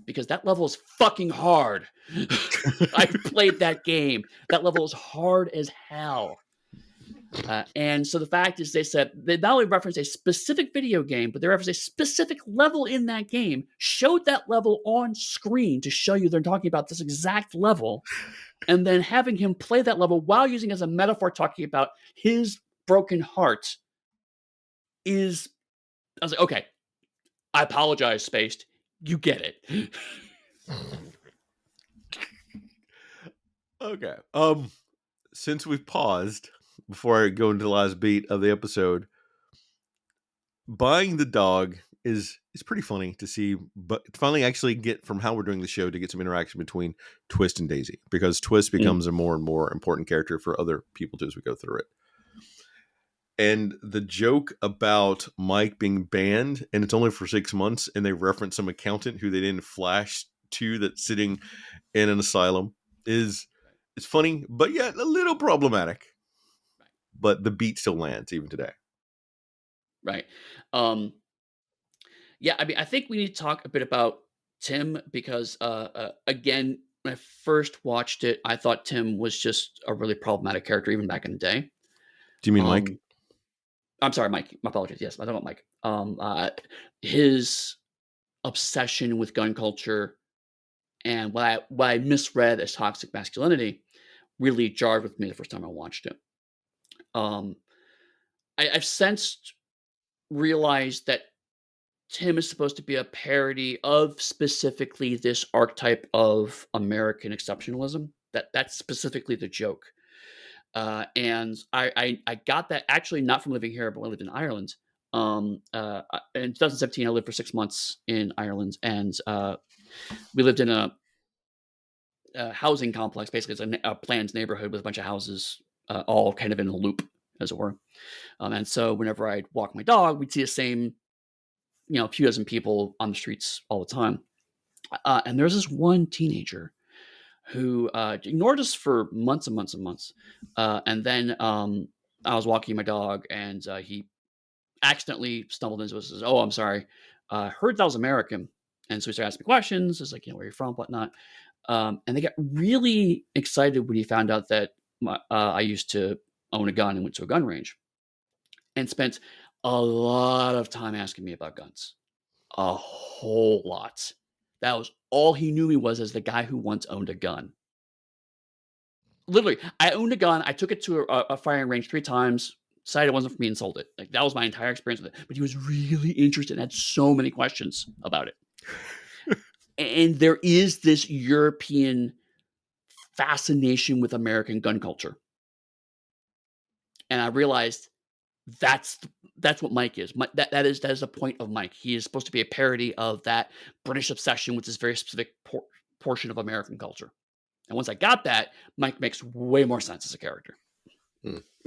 Because that level is fucking hard. I've played that game. That level is hard as hell. And so the fact is, they said they not only referenced a specific video game, but they referenced a specific level in that game, showed that level on screen to show you they're talking about this exact level, and then having him play that level while using it as a metaphor, talking about his broken heart is. I was like, okay, I apologize, Spaced. You get it.
Okay. Since we've paused before I go into the last beat of the episode, buying the dog is pretty funny to see, but finally actually get from how we're doing the show to get some interaction between Twist and Daisy, because Twist
Mm,
becomes a more and more important character for other people too as we go through it. And the joke about Mike being banned and it's only for 6 months, and they reference some accountant who they didn't flash to that's sitting in an asylum is it's funny, but yet a little problematic. But the beat still lands even today.
right. Um, yeah, I mean, I think we need to talk a bit about Tim because, again, when I first watched it, I thought Tim was just a really problematic character, even back in the day.
Do you mean Mike?
Um, I'm sorry, Mike. My apologies. Yes, I don't want Mike. His obsession with gun culture and what I misread as toxic masculinity really jarred with me the first time I watched it. Um, I've since realized that Tim is supposed to be a parody of specifically this archetype of American exceptionalism. That's specifically the joke. And I got that actually not from living here, but when I lived in Ireland. In 2017, I lived for 6 months in Ireland, and we lived in a housing complex. Basically, it's a planned neighborhood with a bunch of houses, all kind of in a loop, as it were. And so, whenever I'd walk my dog, we'd see the same, a few dozen people on the streets all the time. And there's this one teenager who ignored us for months and months and months. And then I was walking my dog, and he accidentally stumbled into us and says, "Oh, I'm sorry. Heard that was American." And so he started asking me questions. It's like, where you're from, whatnot. And they got really excited when he found out that I used to own a gun and went to a gun range and spent a lot of time asking me about guns. A whole lot. That was all he knew me was as the guy who once owned a gun. Literally, I owned a gun. I took it to a firing range 3 times, decided it wasn't for me, and sold it. Like, that was my entire experience with it. But he was really interested and had so many questions about it. And there is this European fascination with American gun culture. And I realized That's that's what Mike is. That is the point of Mike. He is supposed to be a parody of that British obsession with this very specific portion of American culture. And once I got that, Mike makes way more sense as a character.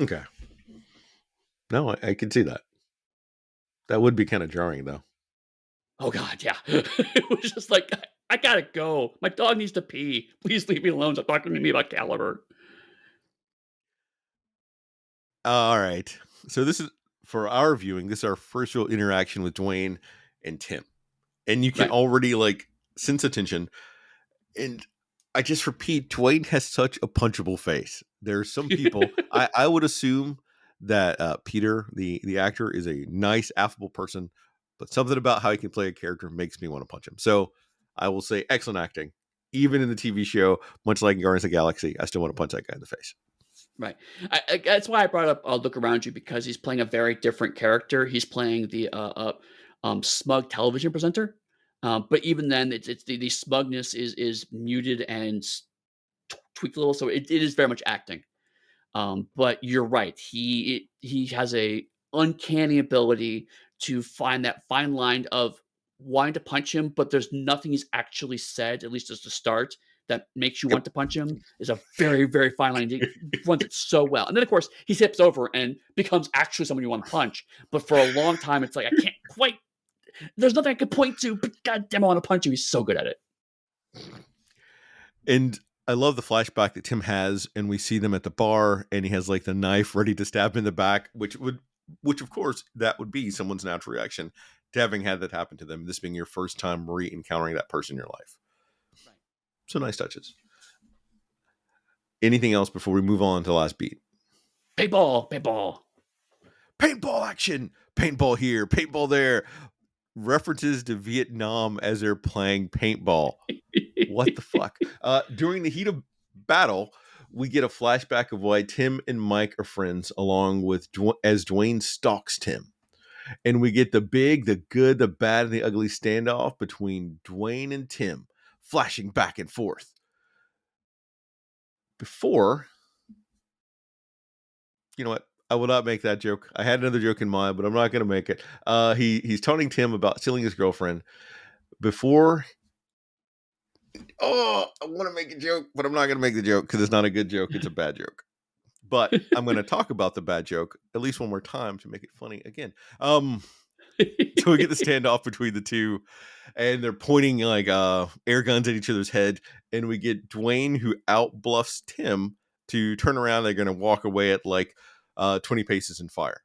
Okay. No, I can see that. That would be kind of jarring, though.
Oh god, yeah. It was just like, I gotta go. My dog needs to pee. Please leave me alone. Stop talking to me about Caliber.
All right. So this is for our viewing. This is our first real interaction with Dwayne and Tim, and you can
Right.
already like sense a tension. And I just repeat, Dwayne has such a punchable face. There's some people I would assume that Peter, the actor, is a nice, affable person, but something about how he can play a character makes me want to punch him. So I will say, excellent acting. Even in the TV show, much like in Guardians of the Galaxy, I still want to punch that guy in the face.
Right. That's why I brought up Look Around You, because he's playing a very different character. He's playing the smug television presenter. But even then, it's the smugness is muted and tweaked a little, so it is very much acting. But you're right. He has a uncanny ability to find that fine line of wanting to punch him, but there's nothing he's actually said, at least as the start, that makes you want
Yep.
to punch him. Is a very, very fine line. He runs it so well. And then of course he tips over and becomes actually someone you want to punch. But for a long time, it's like I can't quite. There's nothing I could point to, but god damn, I want to punch you. He's so good at it.
And I love the flashback that Tim has, and we see them at the bar, and he has like the knife ready to stab him in the back, which of course, that would be someone's natural reaction to having had that happen to them. This being your first time re-encountering that person in your life.
Right.
So nice touches. Anything else before we move on to the last beat?
Paintball, paintball.
Paintball action, paintball here, paintball there. References to Vietnam as they're playing paintball. What the fuck? During the heat of battle, we get a flashback of why Tim and Mike are friends, along with as Dwayne stalks Tim. And we get the big, the good, the bad, and the ugly standoff between Dwayne and Tim, flashing back and forth. Before, you know what? I will not make that joke. I had another joke in mind, but I'm not going to make it. He's taunting Tim about stealing his girlfriend. Before, I want to make a joke, but I'm not going to make the joke because it's not a good joke. It's a bad joke. But I'm going to talk about the bad joke at least one more time to make it funny again. So we get the standoff between the two, and they're pointing like air guns at each other's head, and we get Dwayne who out bluffs Tim to turn around. They're going to walk away at like 20 paces and fire.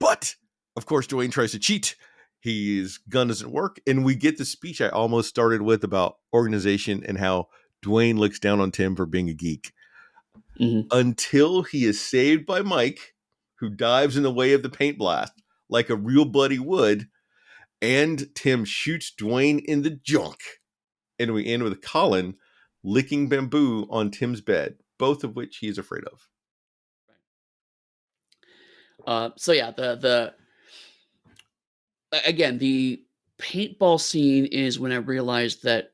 But of course, Dwayne tries to cheat. His gun doesn't work, and we get the speech I almost started with about organization and how Dwayne looks down on Tim for being a geek.
Mhm.
Until he is saved by Mike, who dives in the way of the paint blast like a real buddy would, and Tim shoots Dwayne in the junk. And we end with Colin licking bamboo on Tim's bed, both of which he is afraid of.
So yeah, again, the paintball scene is when I realized that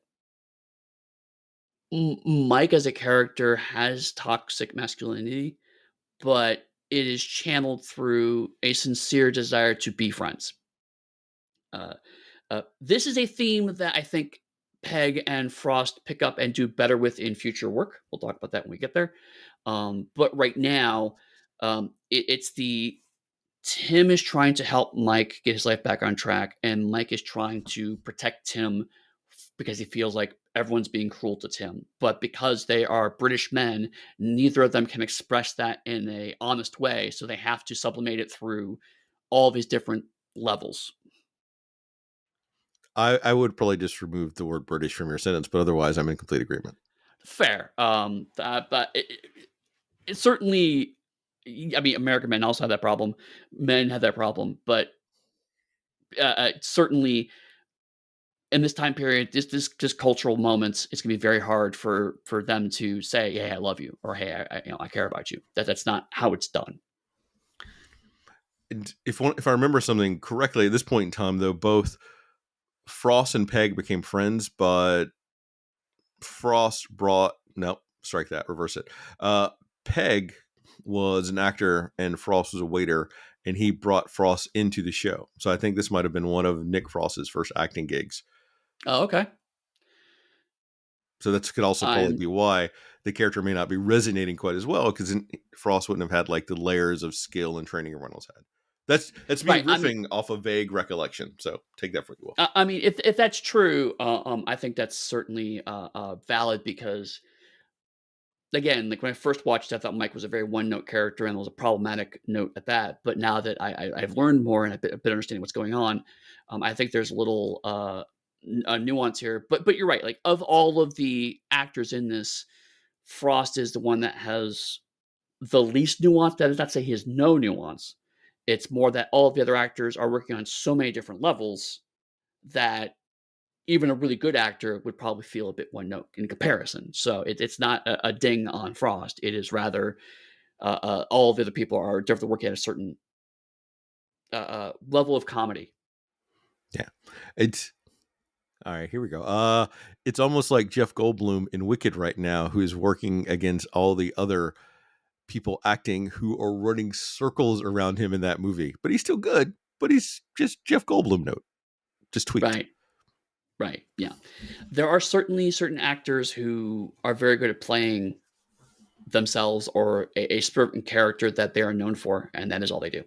Mike as a character has toxic masculinity, but it is channeled through a sincere desire to be friends. Uh, this is a theme that I think Peg and Frost pick up and do better with in future work. We'll talk about that when we get there. But right now, it's the Tim is trying to help Mike get his life back on track, and Mike is trying to protect Tim because he feels like everyone's being cruel to Tim. But because they are British men, neither of them can express that in a honest way, so they have to sublimate it through all these different levels.
I would probably just remove the word British from your sentence, but otherwise, I'm in complete agreement.
Fair, but it certainly. I mean, American men also have that problem. Men have that problem, but certainly in this time period, this just cultural moments, it's gonna be very hard for them to say, "Hey, I love you," or "Hey, I care about you." That's not how it's done.
And if I remember something correctly, at this point in time, though, both Frost and Peg became friends, but Frost brought no, strike that, reverse it. Peg was an actor and Frost was a waiter, and he brought Frost into the show. So I think this might have been one of Nick Frost's first acting gigs.
Oh, okay.
So that could also probably
And
be why the character may not be resonating quite as well, because Frost wouldn't have had like the layers of skill and training everyone else had. That's me
right. I mean,
riffing off a vague recollection. So take that for what you will.
I mean, if that's true, I think that's certainly valid because again, like when I first watched it, I thought Mike was a very one note character and was a problematic note at that. But now that I've learned more and I've been understanding what's going on, I think there's a little nuance here. But you're right. Like of all of the actors in this, Frost is the one that has the least nuance. That is not to say he has no nuance. It's more that all of the other actors are working on so many different levels that even a really good actor would probably feel a bit one note in comparison. So it's not a ding on Frost. It is rather all of the other people are definitely working at a certain level of comedy.
Yeah, it's all right. Here we go. It's almost like Jeff Goldblum in Wicked right now, who is working against all the other people acting who are running circles around him in that movie. But he's still good. But he's just Jeff Goldblum note, just tweaked.
Right. Right. Yeah. There are certainly certain actors who are very good at playing themselves or a certain character that they are known for, and that is all they do.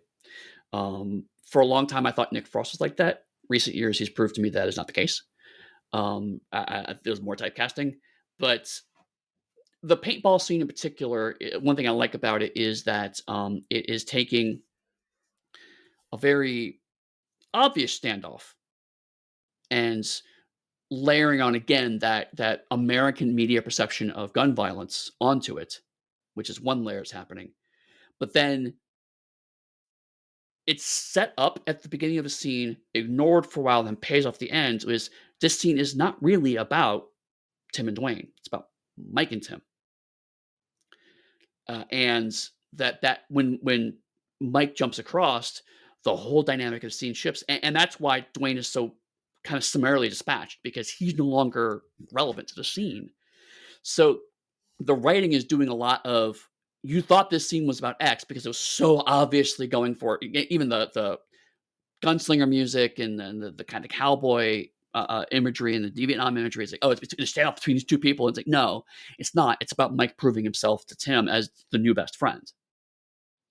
For a long time, I thought Nick Frost was like that. Recent years, he's proved to me that is not the case. There's more typecasting, but the paintball scene in particular, one thing I like about it is that it is taking a very obvious standoff and layering on again that American media perception of gun violence onto it, which is one layer is happening. But then it's set up at the beginning of a scene, ignored for a while, then pays off the end. Is this scene is not really about Tim and Dwayne. It's about Mike and Tim. And that when Mike jumps across, the whole dynamic of the scene shifts, and that's why Dwayne is so kind of summarily dispatched because he's no longer relevant to the scene. So the writing is doing a lot of you thought this scene was about X because it was so obviously going for it. Even the gunslinger music and then the kind of cowboy imagery and the Vietnam imagery is like, oh, it's going to stand off between these two people. It's like, no, it's not. It's about Mike proving himself to Tim as the new best friend.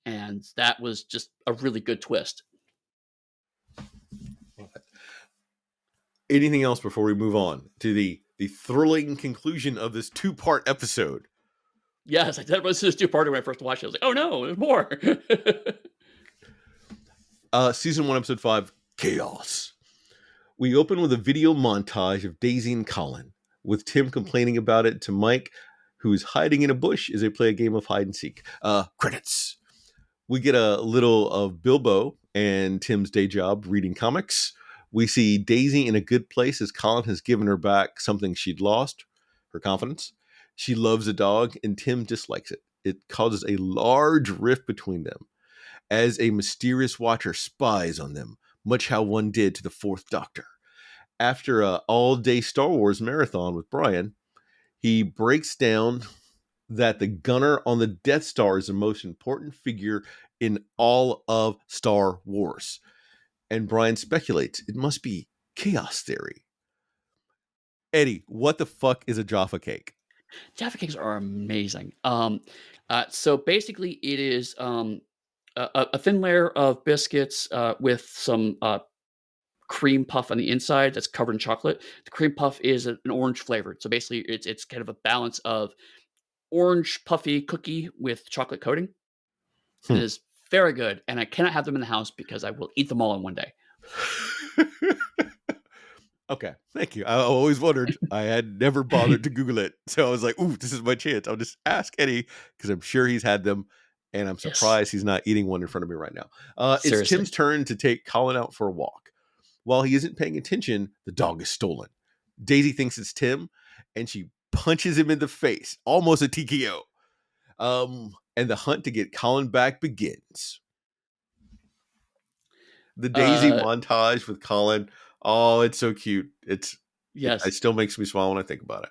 And that was just a really good twist.
Anything else before we move on to the thrilling conclusion of this 2-part episode?
Yes, I thought it was this two-parter when I first watched it. I was like, oh no, there's more.
Season 1, episode 5, Chaos. We open with a video montage of Daisy and Colin, with Tim complaining about it to Mike, who's hiding in a bush as they play a game of hide and seek. Credits. We get a little of Bilbo and Tim's day job reading comics. We see Daisy in a good place as Colin has given her back something she'd lost, her confidence. She loves a dog, and Tim dislikes it. It causes a large rift between them as a mysterious watcher spies on them, much how one did to the Fourth Doctor. After an all-day Star Wars marathon with Brian, he breaks down that the gunner on the Death Star is the most important figure in all of Star Wars. And Brian speculates it must be chaos theory. Eddie, what the fuck is a Jaffa cake?
Jaffa cakes are amazing. So basically, it is a thin layer of biscuits with some cream puff on the inside that's covered in chocolate. The cream puff is an orange flavored. So basically, it's kind of a balance of orange puffy cookie with chocolate coating. It
Hmm.
is very good, and I cannot have them in the house because I will eat them all in one day.
Okay, thank you. I always wondered. I had never bothered to Google it. So I was like, ooh, this is my chance. I'll just ask Eddie because I'm sure he's had them. And I'm
Yes,
surprised he's not eating one in front of me right now. It's
seriously.
Tim's turn to take Colin out for a walk. While he isn't paying attention, the dog is stolen. Daisy thinks it's Tim, and she punches him in the face, almost a TKO. And the hunt to get Colin back begins. The Daisy
Uh,
montage with Colin. Oh, it's so cute. It
yes.
still makes me smile when I think about it.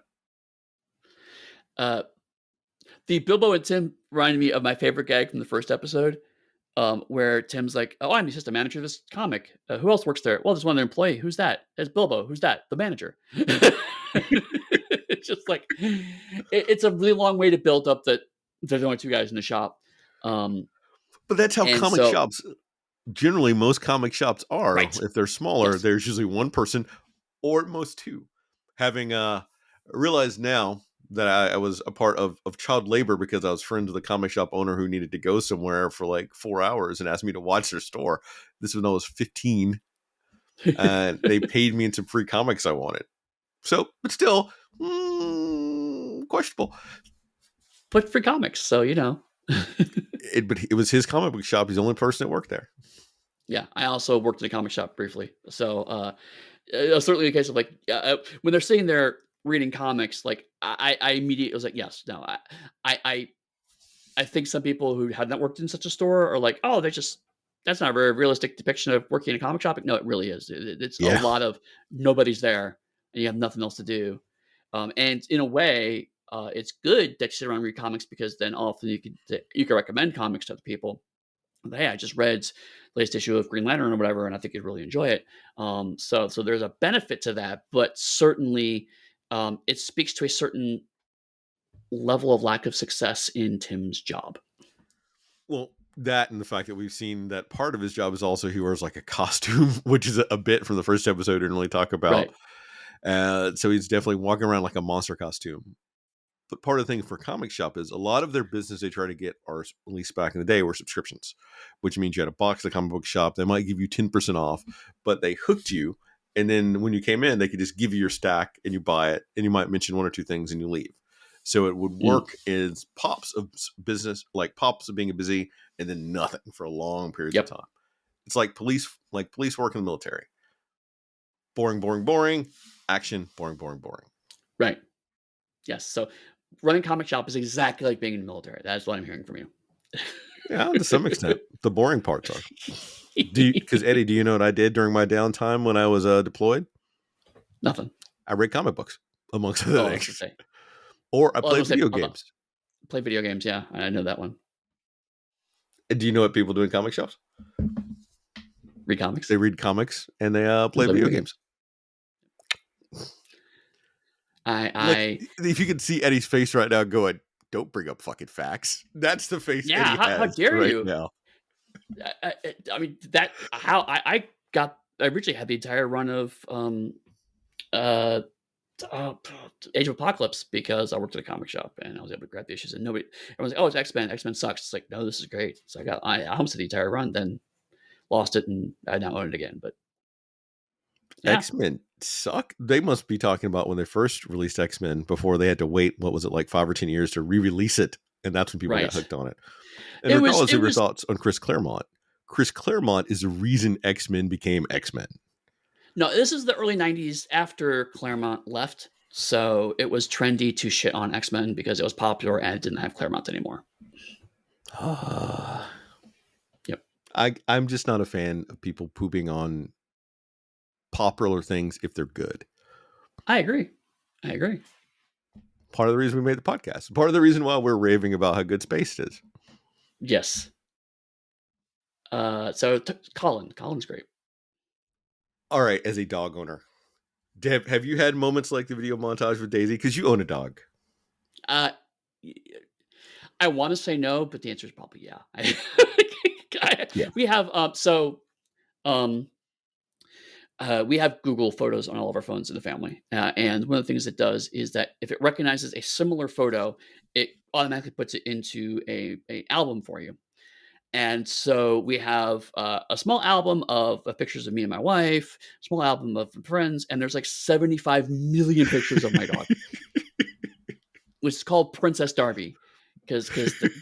Uh, The Bilbo and Tim reminded me of my favorite gag from the first episode, where Tim's like, "Oh, I'm the assistant manager of this comic. Who else works there? Well, there's one other employee. Who's that? It's Bilbo. Who's that? The manager." It's just like it's a really long way to build up that there's only two guys in the shop, um,
But that's how
and
comic
so
shops generally, most comic shops are.
right,
If they're smaller,
yes,
there's usually one person or at most two. Having realized now that I was a part of child labor because I was friends with a comic shop owner who needed to go somewhere for like 4 hours and asked me to watch their store. This was when I was 15, and they paid me into free comics I wanted. So, but still, questionable.
but free comics. So
But it was his comic book shop. He's the only person that worked there.
yeah. I also worked in a comic shop briefly, so certainly a case of like when they're sitting there reading comics, like I immediately was like, yes, no, I I I think some people who have not worked in such a store are like, oh, that's not a very realistic depiction of working in a comic shop. No, it really is. It's a
Yeah.
lot of nobody's there and you have nothing else to do. And in a way, it's good that you sit around and read comics because then often you can recommend comics to other people. But, hey, I just read the latest issue of Green Lantern or whatever, and I think you'd really enjoy it. So there's a benefit to that, but certainly it speaks to a certain level of lack of success in Tim's job.
Well, that and the fact that we've seen that part of his job is also he wears like a costume, which is a bit from the first episode we didn't really talk about.
Right.
So he's definitely walking around like a monster costume. But part of the thing for comic shop is a lot of their business they try to get, are at least back in the day, were subscriptions, which means you had a box at the comic book shop. They might give you 10% off, but they hooked you. And then when you came in, they could just give you your stack and you buy it, and you might mention one or two things and you leave. So it would
Mm,
work as pops of business, like pops of being a busy, and then nothing for long periods of
yep.
time. It's like police work in the military. Boring, boring, boring. Action, boring, boring, boring.
Right. Yes. So running comic shop is exactly like being in the military. That's what I'm hearing from you.
Yeah, to some extent, the boring parts are. Because Eddie, do you know what I did during my downtime when I was deployed?
Nothing.
I read comic books, amongst other
Oh, I was gonna
things,
say.
or I
Well, I
played
was gonna say
video games.
play video games. Yeah, I know that one.
Do you know what people do in comic shops?
Read comics
They read comics and they
and
play
play
video
video games.
games.
I
Like,
I
if you could see Eddie's face right now, going, "Don't bring up fucking facts." That's the face
yeah.
Eddie
How
has
dare
right
you?
now.
I mean that how I originally had the entire run of uh uh, Age of Apocalypse because I worked at a comic shop and I was able to grab the issues and nobody everyone's like, oh, it's X-Men. X-Men sucks. It's like, no, this is great. So I almost did the entire run, then lost it and I now own it again. But yeah,
X-Men suck. They must be talking about when they first released X-Men before they had to wait, what was it, like 5 or 10 years to re-release it, and that's when people got
right.
hooked on it. And regardless
It
of your
was
thoughts on Chris Claremont, Chris Claremont is the reason X-Men became X-Men.
no, this is the early 90s after Claremont left. So it was trendy to shit on X-Men because it was popular and it didn't have Claremont anymore. Yep.
I'm just not a fan of people pooping on popular things if they're good.
I agree. I agree.
Part of the reason we made the podcast. Part of the reason why we're raving about how good Spaced is.
Yes. Colin's great.
All right, as a dog owner, Deb, have you had moments like the video montage with Daisy? Because you own a dog.
Uh, I want to say no, but the answer is probably yeah.
Yeah.
We have um we have Google Photos on all of our phones in the family, and one of the things it does is that if it recognizes a similar photo, it automatically puts it into a album for you. And so we have a small album of pictures of me and my wife, small album of friends, and there's like 75 million pictures of my dog, which is called Princess Darby, because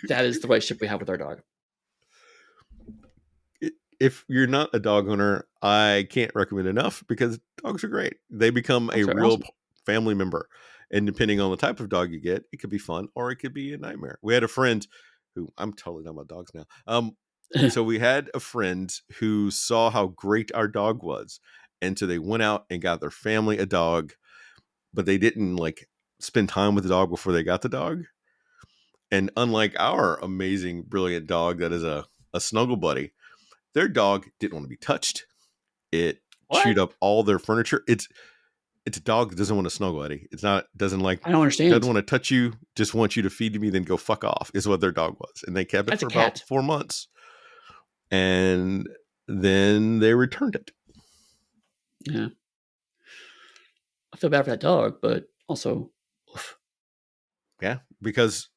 that is the relationship we have with our dog.
If you're not a dog owner, I can't recommend enough because dogs are great. They become a
Dogs are
real
awesome.
family member. And depending on the type of dog you get, it could be fun or it could be a nightmare. We had a friend who, I'm totally done about dogs now. So we had a friend who saw how great our dog was. And so they went out and got their family a dog, but they didn't like spend time with the dog before they got the dog. And unlike our amazing, brilliant dog that is a snuggle buddy, their dog didn't want to be touched. It
What?
chewed up all their furniture. It's a dog that doesn't want to snuggle, Eddie. It's not
I don't
doesn't
understand.
want to touch you, just wants you to feed me, then go fuck off, is what their dog was. And they kept it
That's
for
a
about
cat.
4 months. And then they returned it.
Yeah. I feel bad for that dog, but also, oof.
Yeah. Because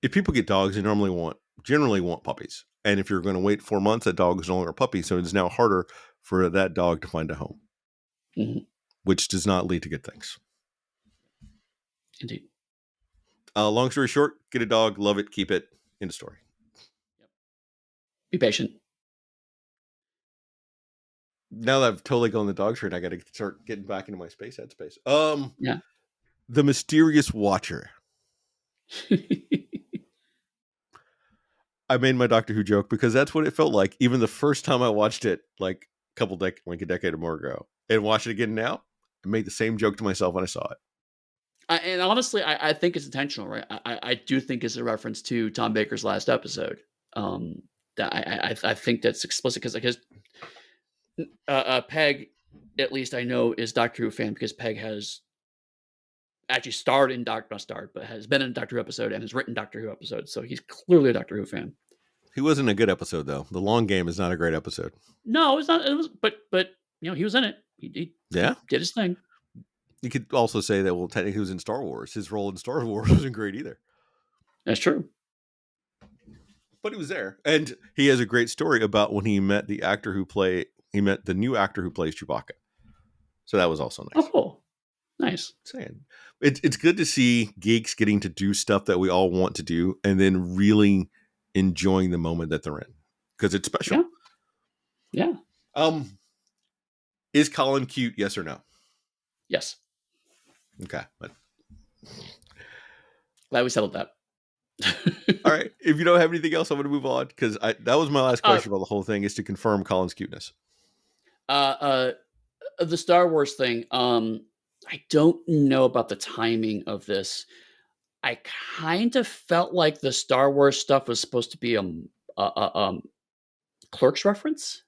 if people get dogs, they generally want puppies. And if you're going to wait 4 months, that dog is no longer a puppy. So it's now harder for that dog to find a home,
Mhm.
which does not lead to good things.
Indeed.
Long story short, get a dog, love it, keep it. End of story.
Yep. Be patient.
Now that I've totally gone the dog train, I got to start getting back into my space headspace.
Yeah.
The Mysterious Watcher. I made my Doctor Who joke because that's what it felt like. Even the first time I watched it, like a decade or more ago, and watched it again now, I made the same joke to myself when I saw it.
And honestly, I think it's intentional, right? I do think it's a reference to Tom Baker's last episode. Um, that I think that's explicit because Peg, at least I know, is Doctor Who fan because Peg has actually starred in not starred, but has been in a Doctor Who episode and has written Doctor Who episodes. So he's clearly a Doctor Who fan.
He wasn't a good episode though. The Long Game is not a great episode.
No, it's not. It was, but he was in it. He
Yeah.
did his thing.
You could also say that, well, technically he was in Star Wars. His role in Star Wars wasn't great either.
That's true.
But he was there. And he has a great story about when he met the new actor who plays Chewbacca. So that was also
Oh,
nice.
cool. Nice.
Saying it's good to see geeks getting to do stuff that we all want to do and then really enjoying the moment that they're in because it's special.
Yeah. Yeah.
Is Colin cute? Yes or no?
Yes.
Okay. But
Glad we settled that.
all right. If you don't have anything else, I'm going to move on because that was my last question about the whole thing is to confirm Colin's cuteness.
The Star Wars thing. I don't know about the timing of this. I kind of felt like the Star Wars stuff was supposed to be a Clerks reference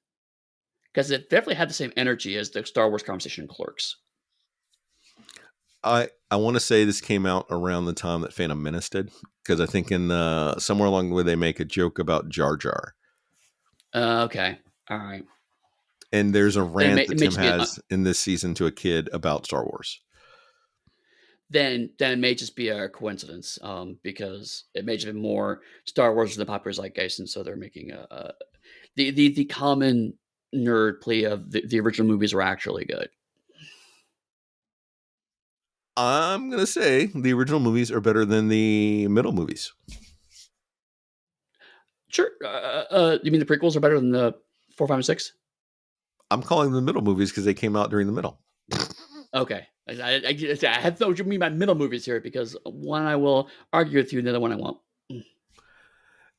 because it definitely had the same energy as the Star Wars conversation in Clerks.
I want to say this came out around the time that Phantom Menace did because I think in somewhere along the way they make a joke about Jar Jar.
Okay. All right.
And there's a rant that
It may
Tim
just be
has in this season to a kid about Star Wars.
then it may just be a coincidence because it may just be more Star Wars than the popular zeitgeist, and so they're making the common nerd plea of the original movies were actually good.
I'm going to say the original movies are better than the middle movies.
Sure. You mean the prequels are better than the 4, 5, and 6?
I'm calling them the middle movies because they came out during the middle.
Okay. I have to know what you mean by middle movies here because one I will argue with you, the other one I won't.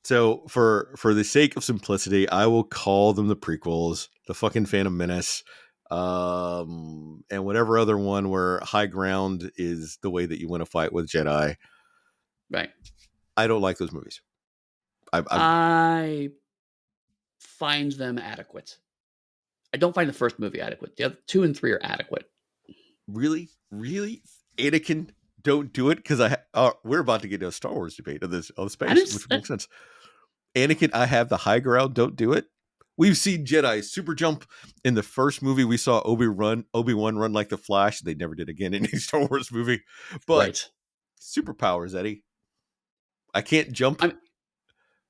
So for the sake of simplicity, I will call them the prequels, the fucking Phantom Menace, and whatever other one where high ground is the way that you win a fight with Jedi.
Right.
I don't like those movies.
I find them adequate. I don't find the first movie adequate. The other 2 and 3 are adequate.
Really, Anakin, don't do it because we're about to get into a Star Wars debate of this of space, which makes sense. Anakin, I have the high ground. Don't do it. We've seen Jedi super jump in the first movie. We saw Obi-Wan run like the Flash. They never did again in any Star Wars movie. But
Right.
Superpowers, Eddie. I can't jump.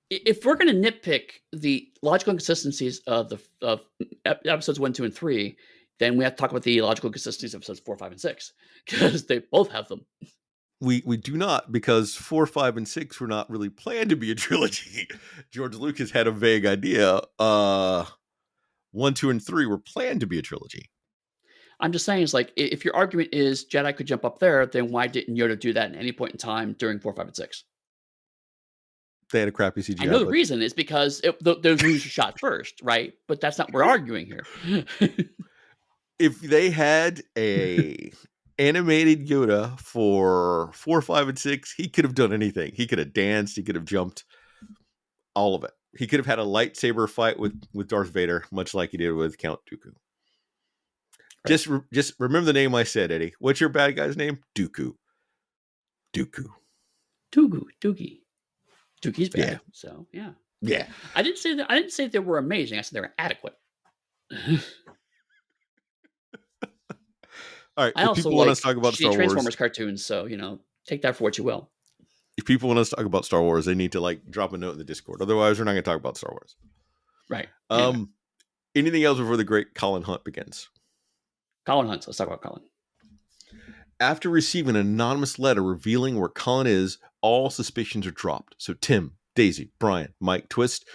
If we're going to nitpick the logical inconsistencies of episodes 1, 2, and 3, then we have to talk about the logical consistencies of episodes 4, 5, and 6 because they both have them.
We do not because 4, 5, and 6 were not really planned to be a trilogy. George Lucas had a vague idea. 1, 2, and 3 were planned to be a trilogy.
I'm just saying, it's like if your argument is Jedi could jump up there, then why didn't Yoda do that at any point in time during 4, 5, and 6?
They had a crappy CGI.
I know the reason is because those movies were shot first, right? But that's not what we're arguing here.
If they had a animated Yoda for 4, 5, and 6, he could have done anything. He could have danced. He could have jumped. All of it. He could have had a lightsaber fight with Darth Vader, much like he did with Count Dooku.
Right.
Just remember the name I said, Eddie. What's your bad guy's name? Dooku. Dooku.
Doogie. Doogie's
Yeah.
bad. So yeah.
Yeah.
I didn't say that. I didn't say they were amazing. I said they were adequate.
All right.
I
If
also
people want us to
like
talk about
shitty
Star Wars,
Transformers cartoons, so take that for what you will.
if people want us to talk about Star Wars, they need to like drop a note in the Discord. Otherwise, we're not going to talk about Star Wars.
Right. Anyway,
Um, anything else before the great Colin Hunt begins?
Colin Hunt. Let's talk about Colin.
After receiving an anonymous letter revealing where Colin is, all suspicions are dropped. So Tim, Daisy, Brian, Mike, Twist,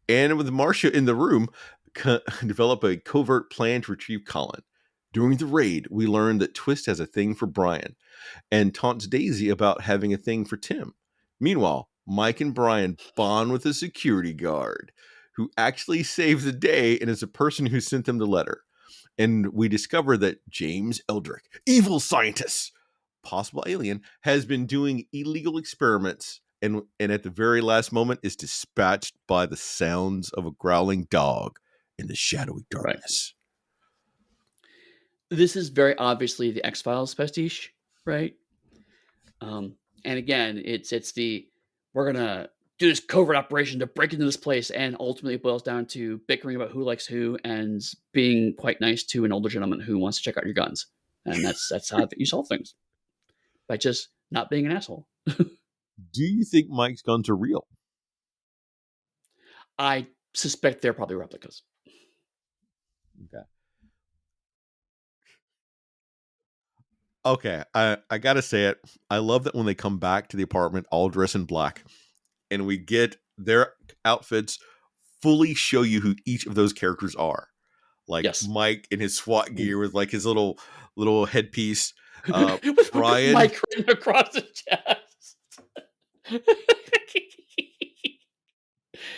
and with Marcia in the room, develop a covert plan to retrieve Colin. During the raid, we learn that Twist has a thing for Brian and taunts Daisy about having a thing for Tim. Meanwhile, Mike and Brian bond with a security guard who actually saves the day and is the person who sent them the letter. And we discover that James Eldrick, evil scientist, possible alien, has been doing illegal experiments and at the very last moment is dispatched by the sounds of a growling dog in the shadowy
Right.
darkness.
This is very obviously the X-Files pastiche, right? And again, it's the we're gonna do this covert operation to break into this place, and ultimately it boils down to bickering about who likes who and being quite nice to an older gentleman who wants to check out your guns. And that's how you solve things by just not being an asshole.
Do you think Mike's guns are real?
I suspect they're probably replicas.
Okay. Okay, I gotta say it. I love that when they come back to the apartment all dressed in black, and we get their outfits fully show you who each of those characters are. Like
Yes.
Mike in his SWAT gear with like his little headpiece.
with
Brian,
Mike written across the chest.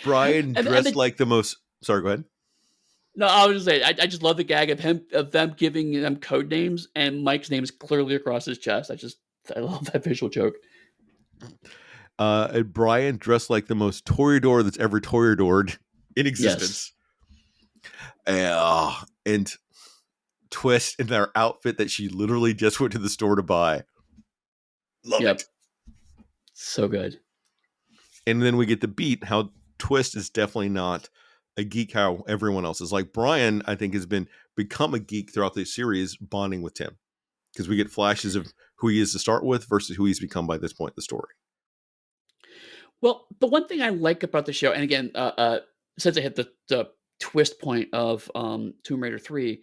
Brian
and
dressed like the most. Sorry, go ahead.
No, I was just saying, I just love the gag of them giving them code names, and Mike's name is clearly across his chest. I love that visual joke.
And Brian dressed like the most Toreador that's ever Toreadored in
Yes.
existence. And Twist in their outfit that she literally just went to the store to buy. Love
Yep.
it.
So good.
And then we get the beat how Twist is definitely not a geek how everyone else is. Like Brian, I think, has become a geek throughout this series, bonding with Tim. Because we get flashes of who he is to start with versus who he's become by this point in the story.
Well, the one thing I like about the show, and again, since I hit the twist point of Tomb Raider 3,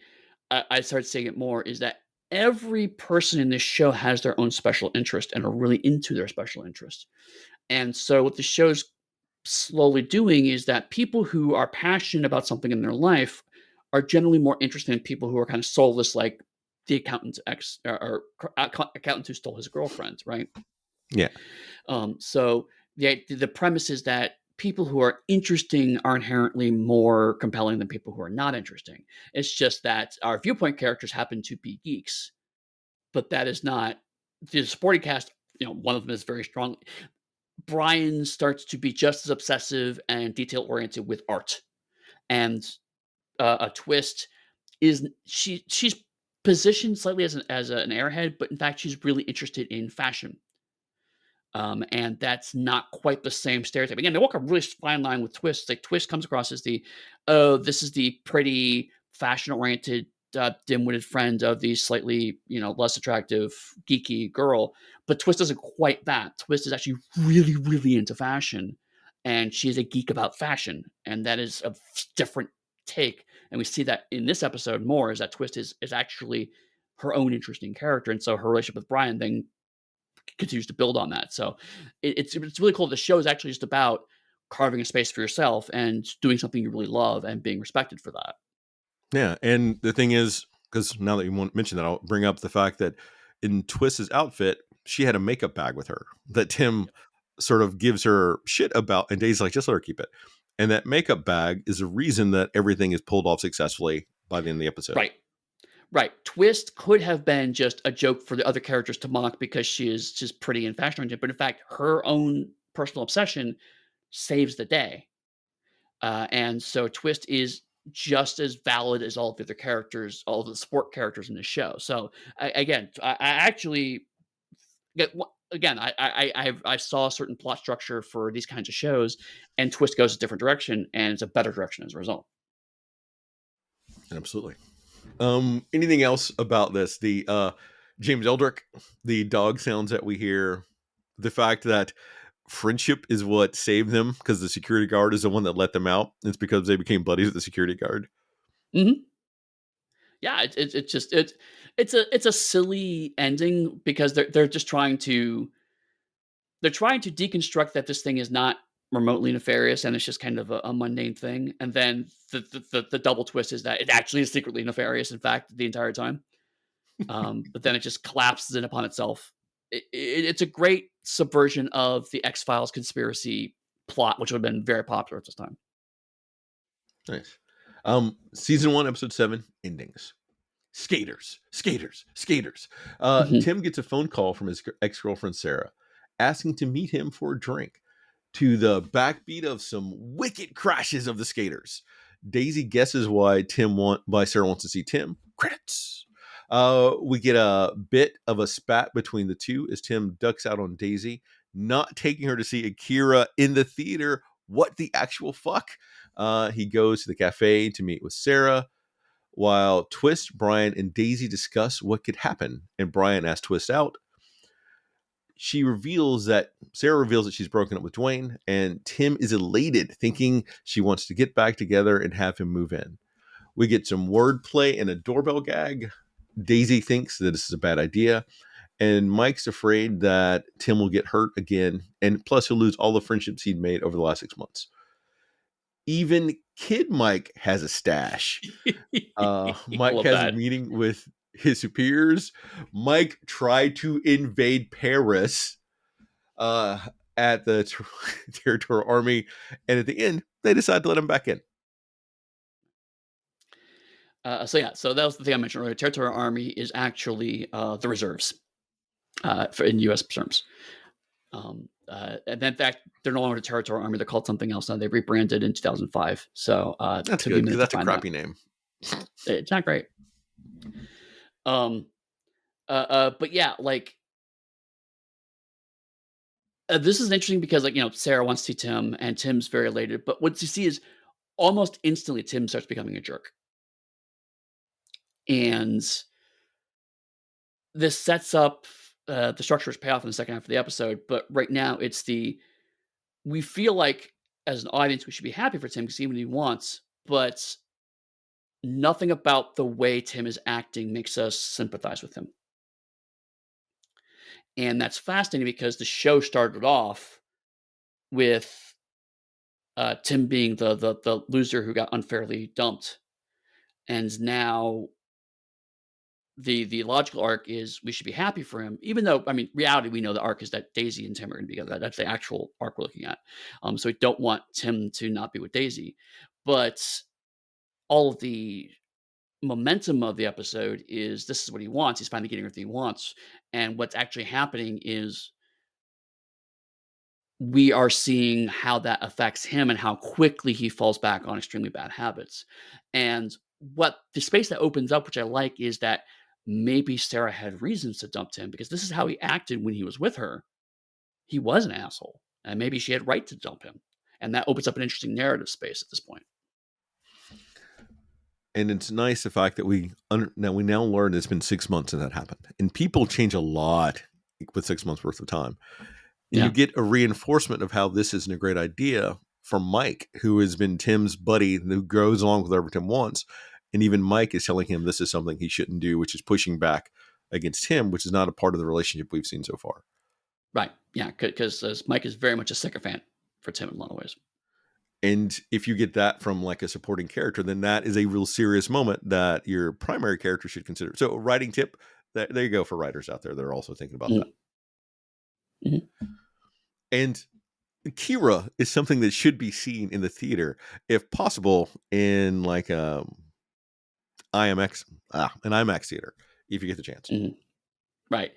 I started seeing it more, is that every person in this show has their own special interest and are really into their special interest. And so what the show's slowly doing is that people who are passionate about something in their life are generally more interested in people who are kind of soulless, like the accountant's ex or accountant who stole his girlfriend, right?
Yeah.
So the premise is that people who are interesting are inherently more compelling than people who are not interesting. It's just that our viewpoint characters happen to be geeks, but that is not the supporting cast. One of them is very strong. Brian starts to be just as obsessive and detail oriented with art, and a Twist is she's positioned slightly as an airhead, but in fact she's really interested in fashion. And that's not quite the same stereotype. Again, they walk a really fine line with Twist. Like Twist comes across as oh, this is the pretty fashion-oriented, dim-witted friend of the slightly, less attractive, geeky girl. But Twist isn't quite that. Twist is actually really, really into fashion, and she is a geek about fashion, and that is a different take. And we see that in this episode more, is that Twist is actually her own interesting character, and so her relationship with Brian then continues to build on that. So it's really cool. The show is actually just about carving a space for yourself and doing something you really love and being respected for that.
Yeah. And the thing is, because now that you mention that, I'll bring up the fact that in Twist's outfit, she had a makeup bag with her that Tim sort of gives her shit about. And Daisy's like, just let her keep it. And that makeup bag is a reason that everything is pulled off successfully by the end of the episode.
Right. Right. Twist could have been just a joke for the other characters to mock because she is just pretty and fashion oriented, but in fact, her own personal obsession saves the day. And so Twist is just as valid as all of the other characters, all of the support characters in the show. So again, I actually again, I saw a certain plot structure for these kinds of shows, and Twist goes a different direction, and it's a better direction as a result.
Absolutely. Anything else about this? The James Eldrick, the dog sounds that we hear, the fact that friendship is what saved them because the security guard is the one that let them out. It's because they became buddies with the security guard.
Hmm. Yeah, it's just it's a silly ending because they're just trying to deconstruct that this thing is not remotely nefarious and it's just kind of a mundane thing. And then the double twist is that it actually is secretly nefarious, in fact, the entire time. But then it just collapses in upon itself. It's a great subversion of the X Files conspiracy plot, which would have been very popular at this time.
Nice. Season 1, episode 7, endings. Skaters, skaters, skaters.
Mhm.
Tim gets a phone call from his ex-girlfriend Sarah asking to meet him for a drink, to the backbeat of some wicked crashes of the skaters. Daisy guesses why Sarah wants to see Tim. Credits. We get a bit of a spat between the two as Tim ducks out on Daisy, not taking her to see Akira in the theater. What the actual fuck? He goes to the cafe to meet with Sarah, while Twist, Brian, and Daisy discuss what could happen, and Brian asks Twist out. Sarah reveals that she's broken up with Dwayne, and Tim is elated, thinking she wants to get back together and have him move in. We get some wordplay and a doorbell gag. Daisy thinks that this is a bad idea, and Mike's afraid that Tim will get hurt again, and plus he'll lose all the friendships he'd made over the last 6 months. Even Kid Mike has a stash.
I
Mike
love
has a
that.
meeting with his superiors. Mike tried to invade Paris uh, at the Territorial Army, and at the end, they decide to let him back in.
So yeah, so that was the thing I mentioned earlier. Territorial Army is actually the reserves for in U.S. terms. And in fact, they're no longer the Territorial Army. They're called something else now. They rebranded in 2005. So
That's
took me a
good because
minute to
that's a
find that.
crappy name.
It's not great. Um, but yeah, like this is interesting because Sarah wants to see Tim, and Tim's very elated. But what you see is almost instantly Tim starts becoming a jerk, and this sets up the structures pay off in the second half of the episode. But right now, it's the we feel like as an audience we should be happy for Tim because even he wants, but nothing about the way Tim is acting makes us sympathize with him. And that's fascinating because the show started off with Tim being the loser who got unfairly dumped, and now the logical arc is we should be happy for him, even though I mean reality we know the arc is that Daisy and Tim are going to be together. That's the actual arc we're looking at. So we don't want Tim to not be with Daisy, but all of the momentum of the episode is this is what he wants. He's finally getting everything he wants, and what's actually happening is we are seeing how that affects him and how quickly he falls back on extremely bad habits. And what the space that opens up, which I like, is that maybe Sarah had reasons to dump him because this is how he acted when he was with her. He was an asshole, and maybe she had right to dump him. And that opens up an interesting narrative space at this point.
And it's nice the fact that we now learn it's been 6 months since that happened, and people change a lot with 6 months worth of time. And you
Yeah,
get a reinforcement of how this isn't a great idea from Mike, who has been Tim's buddy, who goes along with whatever Tim wants. And even Mike is telling him this is something he shouldn't do, which is pushing back against him, which is not a part of the relationship we've seen so far.
right. Yeah, because Mike is very much a sycophant for Tim in a lot of ways.
And if you get that from like a supporting character, then that is a real serious moment that your primary character should consider. So, a writing tip, there you go for writers out there that are also thinking about that.
Mhm, mhm.
And Kira is something that should be seen in the theater, if possible, in like IMX, an IMAX theater if you get the chance.
Mhm. Right.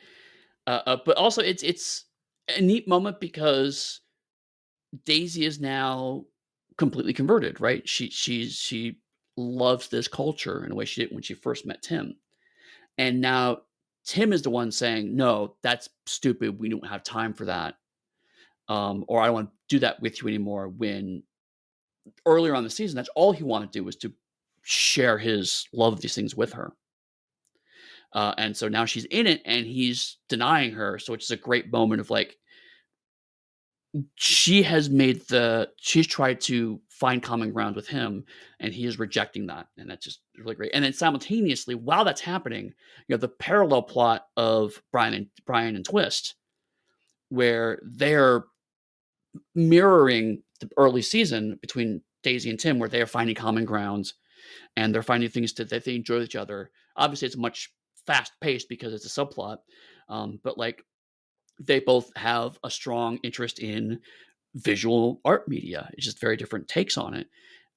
But also it's a neat moment because Daisy is now completely converted, right? She loves this culture in a way she didn't when she first met Tim. And now Tim is the one saying, "No, that's stupid. We don't have time for that." Or I don't want to do that with you anymore. When earlier on in the season, that's all he wanted to do was to share his love of these things with her. And so now she's in it and he's denying her. So it's a great moment of like, she's tried to find common ground with him and he is rejecting that. And that's just really great. And then simultaneously, while that's happening, you have the parallel plot of Brian and Twist, where they're mirroring the early season between Daisy and Tim, where they are finding common grounds and they're finding things that they enjoy with each other. Obviously, it's much fast paced because it's a subplot, but like they both have a strong interest in visual art media. It's just very different takes on it.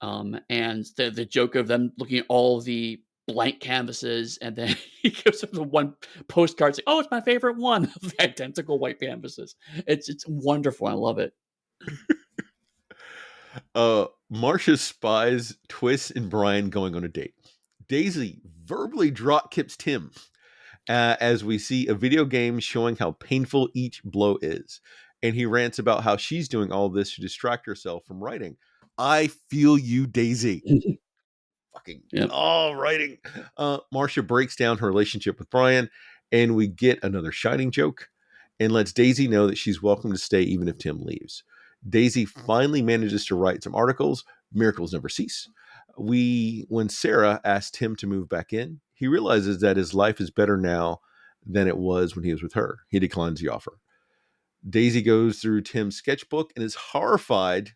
And the joke of them looking at all the blank canvases and then he gives them the one postcard saying, "Oh, it's my favorite one," of the identical white canvases. It's wonderful. I love it.
Marcia spies Twist and Brian going on a date. Daisy verbally drop kicks Tim as we see a video game showing how painful each blow is. And he rants about how she's doing all this to distract herself from writing. I feel you, Daisy. Fucking
Yep.
writing. Marcia breaks down her relationship with Brian, and we get another shining joke and lets Daisy know that she's welcome to stay even if Tim leaves. Daisy finally manages to write some articles. Miracles never cease. When Sarah asked him to move back in, he realizes that his life is better now than it was when he was with her. He declines the offer. Daisy goes through Tim's sketchbook and is horrified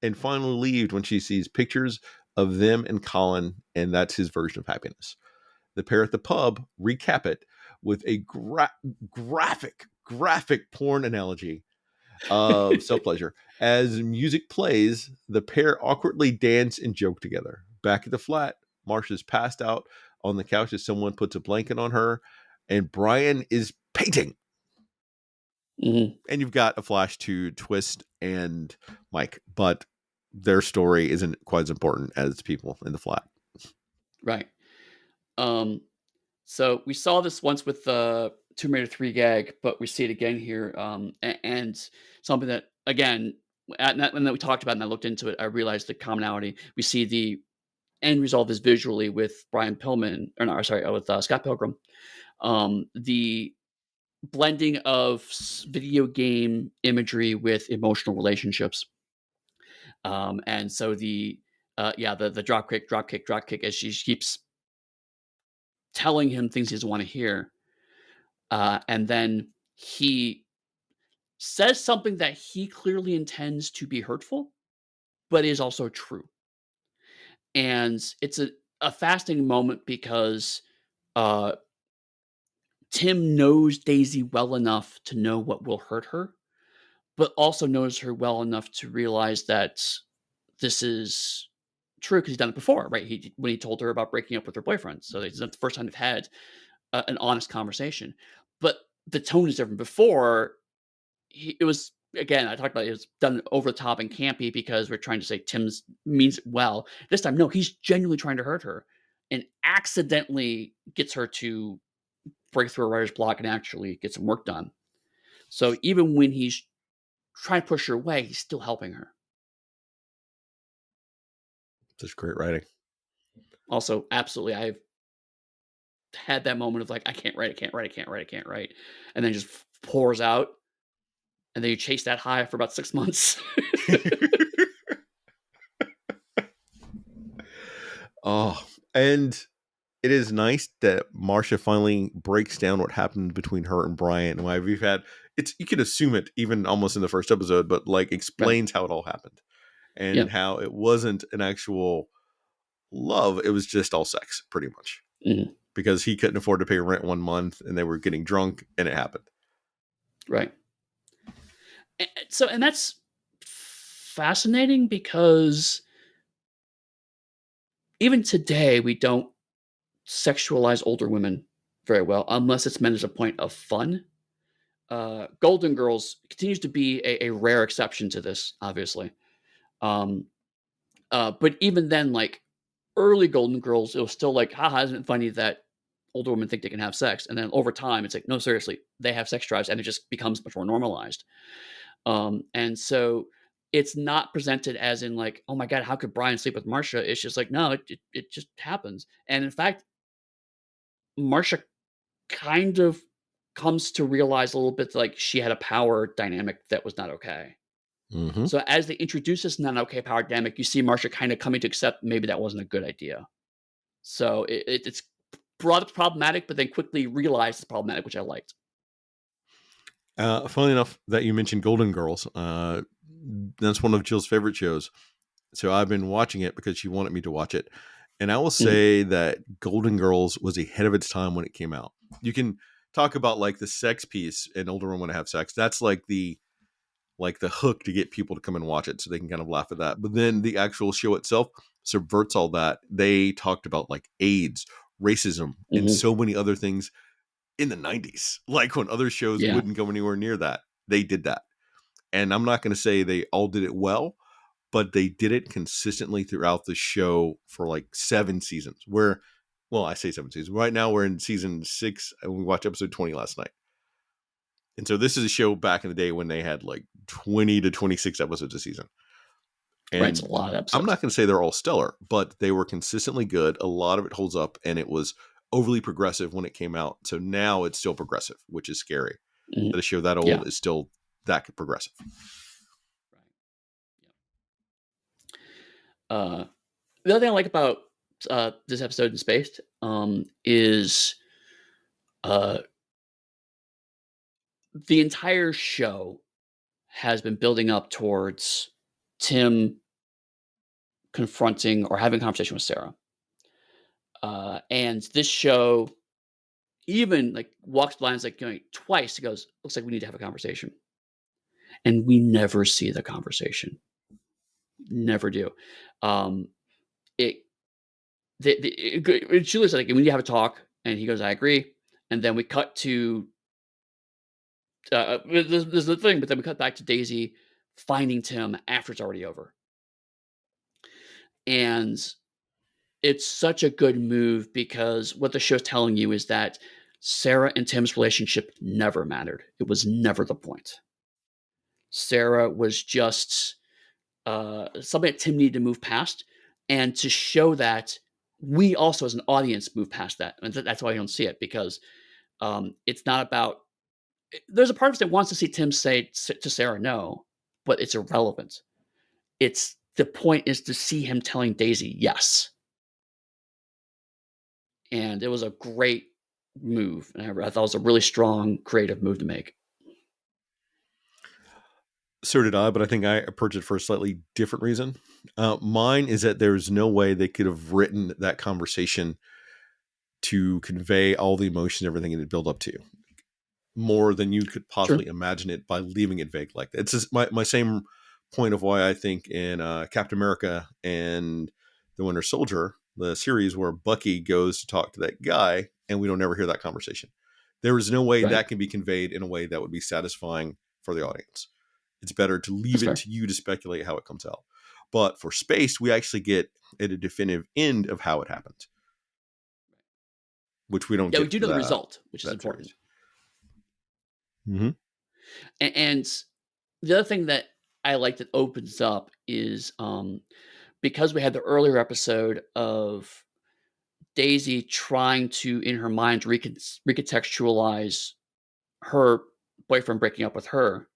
and finally leaves when she sees pictures of them and Colin, and that's his version of happiness. The pair at the pub recap it with a graphic porn analogy of self pleasure. As music plays, the pair awkwardly dance and joke together. Back at the flat, Marsha's passed out on the couch as someone puts a blanket on her, and Brian is painting.
Mhm.
And you've got a flash to Twist and Mike, but their story isn't quite as important as people in the flat.
Right. Um, so we saw this once with the Tomb Raider 3 gag, but we see it again here. And something that, again, when that we talked about and I looked into it, I realized the commonality. We see the end result is visually with Brian Pillman, or no, sorry, with Scott Pilgrim. The blending of video game imagery with emotional relationships. And so the drop kick as she keeps telling him things he doesn't want to hear. And then he says something that he clearly intends to be hurtful, but is also true. And it's a fascinating moment because uh, Tim knows Daisy well enough to know what will hurt her, but also knows her well enough to realize that this is true because he's done it before, right? When he told her about breaking up with her boyfriend, so it's not the first time they've had an honest conversation. But the tone is different. Before, it was again. I talked about it was done over the top and campy because we're trying to say Tim's means it well. This time, no, he's genuinely trying to hurt her, and accidentally gets her to break through a writer's block and actually get some work done. So even when he's trying to push her away, he's still helping her.
Such great writing.
Also, absolutely, I've had that moment of like, I can't write, I can't write, I can't write, I can't write, and then just pours out, and then you chase that high for about 6 months.
Oh, and it is nice that Marcia finally breaks down what happened between her and Brian. And why we've had it's you can assume it even almost in the first episode, but like
Right.
explains how it all happened
Yeah.
and how it wasn't an actual love. It was just all sex, pretty much.
Mhm.
Because he couldn't afford to pay rent 1 month and they were getting drunk and it happened.
Right. And that's fascinating because even today we don't sexualize older women very well, unless it's meant as a point of fun. Golden Girls continues to be a rare exception to this, obviously. Um, but even then, like early Golden Girls, it was still like, haha, isn't it funny that older women think they can have sex? And then over time, it's like, no, seriously, they have sex drives, and it just becomes much more normalized. And so it's not presented as in like, oh my god, how could Brian sleep with Marsha? It's just like, no, it just happens. And in fact, Marsha kind of comes to realize a little bit like she had a power dynamic that was not okay.
Mhm.
So as they introduce this not okay power dynamic, you see Marsha kind of coming to accept maybe that wasn't a good idea. So it's brought up problematic, but then quickly realized it's problematic, which I liked.
Funnily enough that you mentioned Golden Girls, that's one of Jill's favorite shows. So I've been watching it because she wanted me to watch it. And I will
Mhm,
say that Golden Girls was ahead of its time when it came out. You can talk about like the sex piece and older women want to have sex. That's like the hook to get people to come and watch it so they can kind of laugh at that. But then the actual show itself subverts all that. They talked about like AIDS, racism, and
mhm.
so many other things in the 90s. Like when other shows
Yeah,
wouldn't go anywhere near that, they did that. And I'm not going to say they all did it well, but they did it consistently throughout the show for like 7 seasons. Well, I say 7 seasons. Right now we're in season 6 and we watched episode 20 last night. And so this is a show back in the day when they had like 20 to 26 episodes a season.
right, it's
And
a lot of
I'm
episodes.
not going to say they're all stellar, but they were consistently good. A lot of it holds up and it was overly progressive when it came out. So now it's still progressive, which is scary.
Mhm.
That a show that
Yeah.
old is still that progressive.
Right. Yeah. The other thing I like about, this episode in Spaced, is, uh, the entire show has been building up towards Tim confronting or having a conversation with Sarah. And this show even, like, walks the lines, like, going twice, he goes, "Looks like we need to have a conversation." And we never see the conversation. Never do. Um, it Julie's like, "We need to have a talk," and he goes, "I agree." And then we cut to there's the thing, but then we cut back to Daisy finding Tim after it's already over, and it's such a good move because what the show's telling you is that Sarah and Tim's relationship never mattered. It was never the point. Sarah was just something that Tim needed to move past, and to show that we also, as an audience, move past that. And that's why I don't see it because it's not about. There's a part of us that wants to see Tim say to Sarah no, but it's irrelevant. It's the point is to see him telling Daisy yes, and it was a great move, and I thought it was a really strong creative move to make.
So did I, but I think I approached it for a slightly different reason. Mine is that there's no way they could have written that conversation to convey all the emotion, everything it had built up to, more than you could
Sure.
possibly imagine it by leaving it vague like that. It's just my same point of why I think in Captain America and the Winter Soldier, the series where Bucky goes to talk to that guy, and we don't ever hear that conversation. There is no way
Right.
that can be conveyed in a way that would be satisfying for the audience. It's better to leave
That's
it
fair.
to you to speculate how it comes out. But for Space, we actually get at a definitive end of how it happened, which we don't
Yeah, we
get
do
for
know the result, which is
that
important.
series. Mm-hmm.
And the other thing that I like that opens up is because we had the earlier episode of Daisy trying to, in her mind, recontextualize her boyfriend breaking up with her.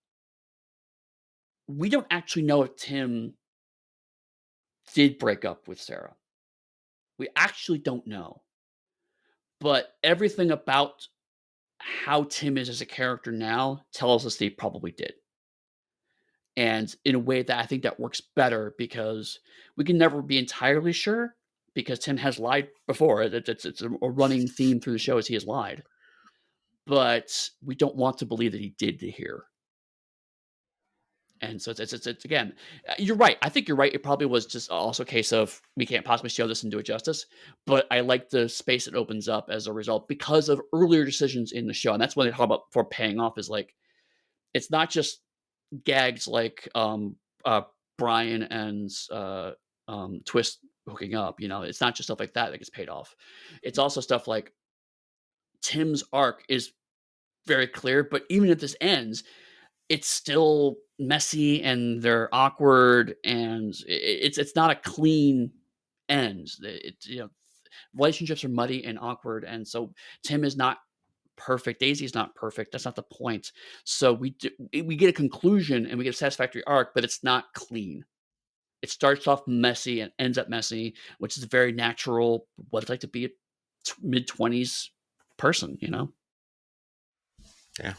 We don't actually know if Tim did break up with Sarah. We actually don't know. But everything about how Tim is as a character now tells us that he probably did. And in a way that I think that works better because we can never be entirely sure because Tim has lied before. It's a running theme through the show is he has lied, but we don't want to believe that he did to here. And so it's again, you're right. I think you're right. It probably was just also a case of we can't possibly show this and do it justice. But I like the space it opens up as a result because of earlier decisions in the show. And that's when they talk about for paying off is like it's not just gags like Brian and Twist hooking up. You know, it's not just stuff like that that gets paid off. It's also stuff like Tim's arc is very clear, but even if this ends, it's still messy and they're awkward and it's not a clean end. You know, relationships are muddy and awkward, and so Tim is not perfect. Daisy is not perfect. That's not the point. So we get a conclusion and we get a satisfactory arc, but it's not clean. It starts off messy and ends up messy, which is very natural. What it's like to be a mid-20s person, you know.
Yeah.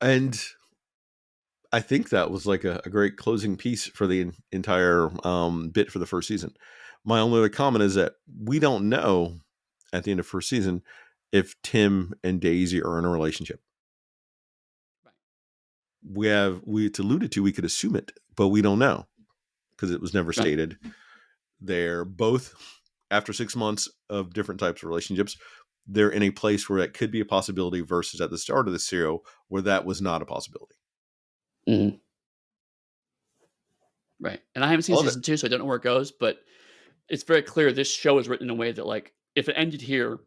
And I think that was like a great closing piece for the entire bit for the first season. My only other comment is that we don't know at the end of first season if Tim and Daisy are in a relationship. It's alluded to, we could assume it, but we don't know because it was never
Right.
stated. They're both, after 6 months of different types of relationships, they're in a place where that could be a possibility versus at the start of the serial where that was not a possibility.
Mhm. Right. And I haven't seen
Love it.
season 2, so I don't know where it goes, but it's very clear this show is written in a way that, like, if it ended here,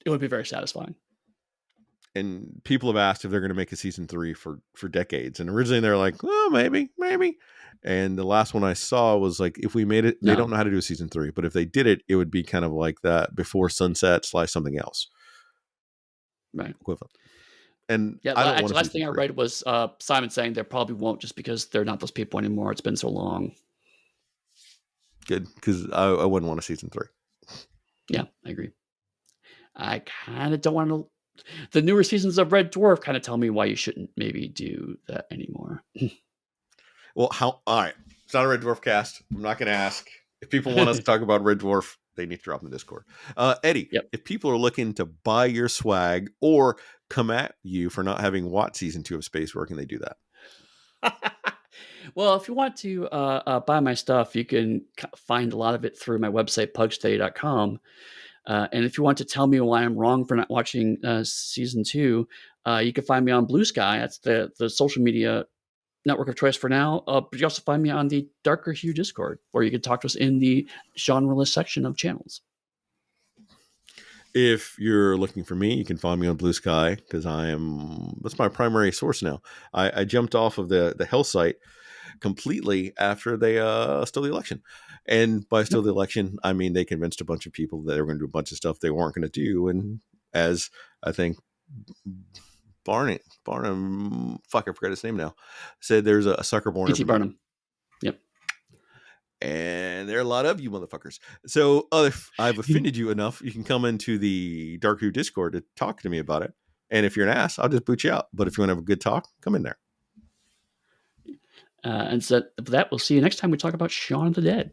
it would be very satisfying.
And people have asked if they're going to make a season 3 for decades. And originally they're like, well, maybe. And the last one I saw was like, if we made it, they don't
No.
know how to do a season 3, but if they did it, it would be kind of like that Before Sunset / something else
Right.
equivalent. And
Yeah,
I don't want
actually,
a
last
season
thing I
3.
read was, Simon saying they probably won't just because they're not those people anymore, it's been so long.
Good, because I wouldn't want a season 3.
Yeah, I agree. I kinda don't wanna the newer seasons of Red Dwarf kinda tell me why you shouldn't maybe do that anymore.
Well, all right. It's not a Red Dwarf cast. I'm not going to ask. If people want us to talk about Red Dwarf, they need to drop in the Discord. Eddy,
Yep.
if people are looking to buy your swag or come at you for not having watched season 2 of Space, where can they do that?
Well, if you want to buy my stuff, you can find a lot of it through my website, pugsteady.com. And if you want to tell me why I'm wrong for not watching season 2, you can find me on Blue Sky. That's the social media network of choice for now. But you also find me on the Darker Hue Discord, where you can talk to us in the genre list section of channels.
If you're looking for me, you can find me on Blue Sky because that's my primary source now. I jumped off of the Hell site completely after they stole the election. And by stole
Yep.
the election, I mean they convinced a bunch of people that they were going to do a bunch of stuff they weren't going to do. And as I think Barnum, fuck, I forgot his name now, said there's a sucker born
P.T.
every minute.
Barnum. Yep.
And there are a lot of you motherfuckers. So if I've offended you enough, you can come into the Dark Who Discord to talk to me about it. And if you're an ass, I'll just boot you out. But if you want to have a good talk, come in there.
And so with that, we'll see you next time we talk about Shaun of the Dead.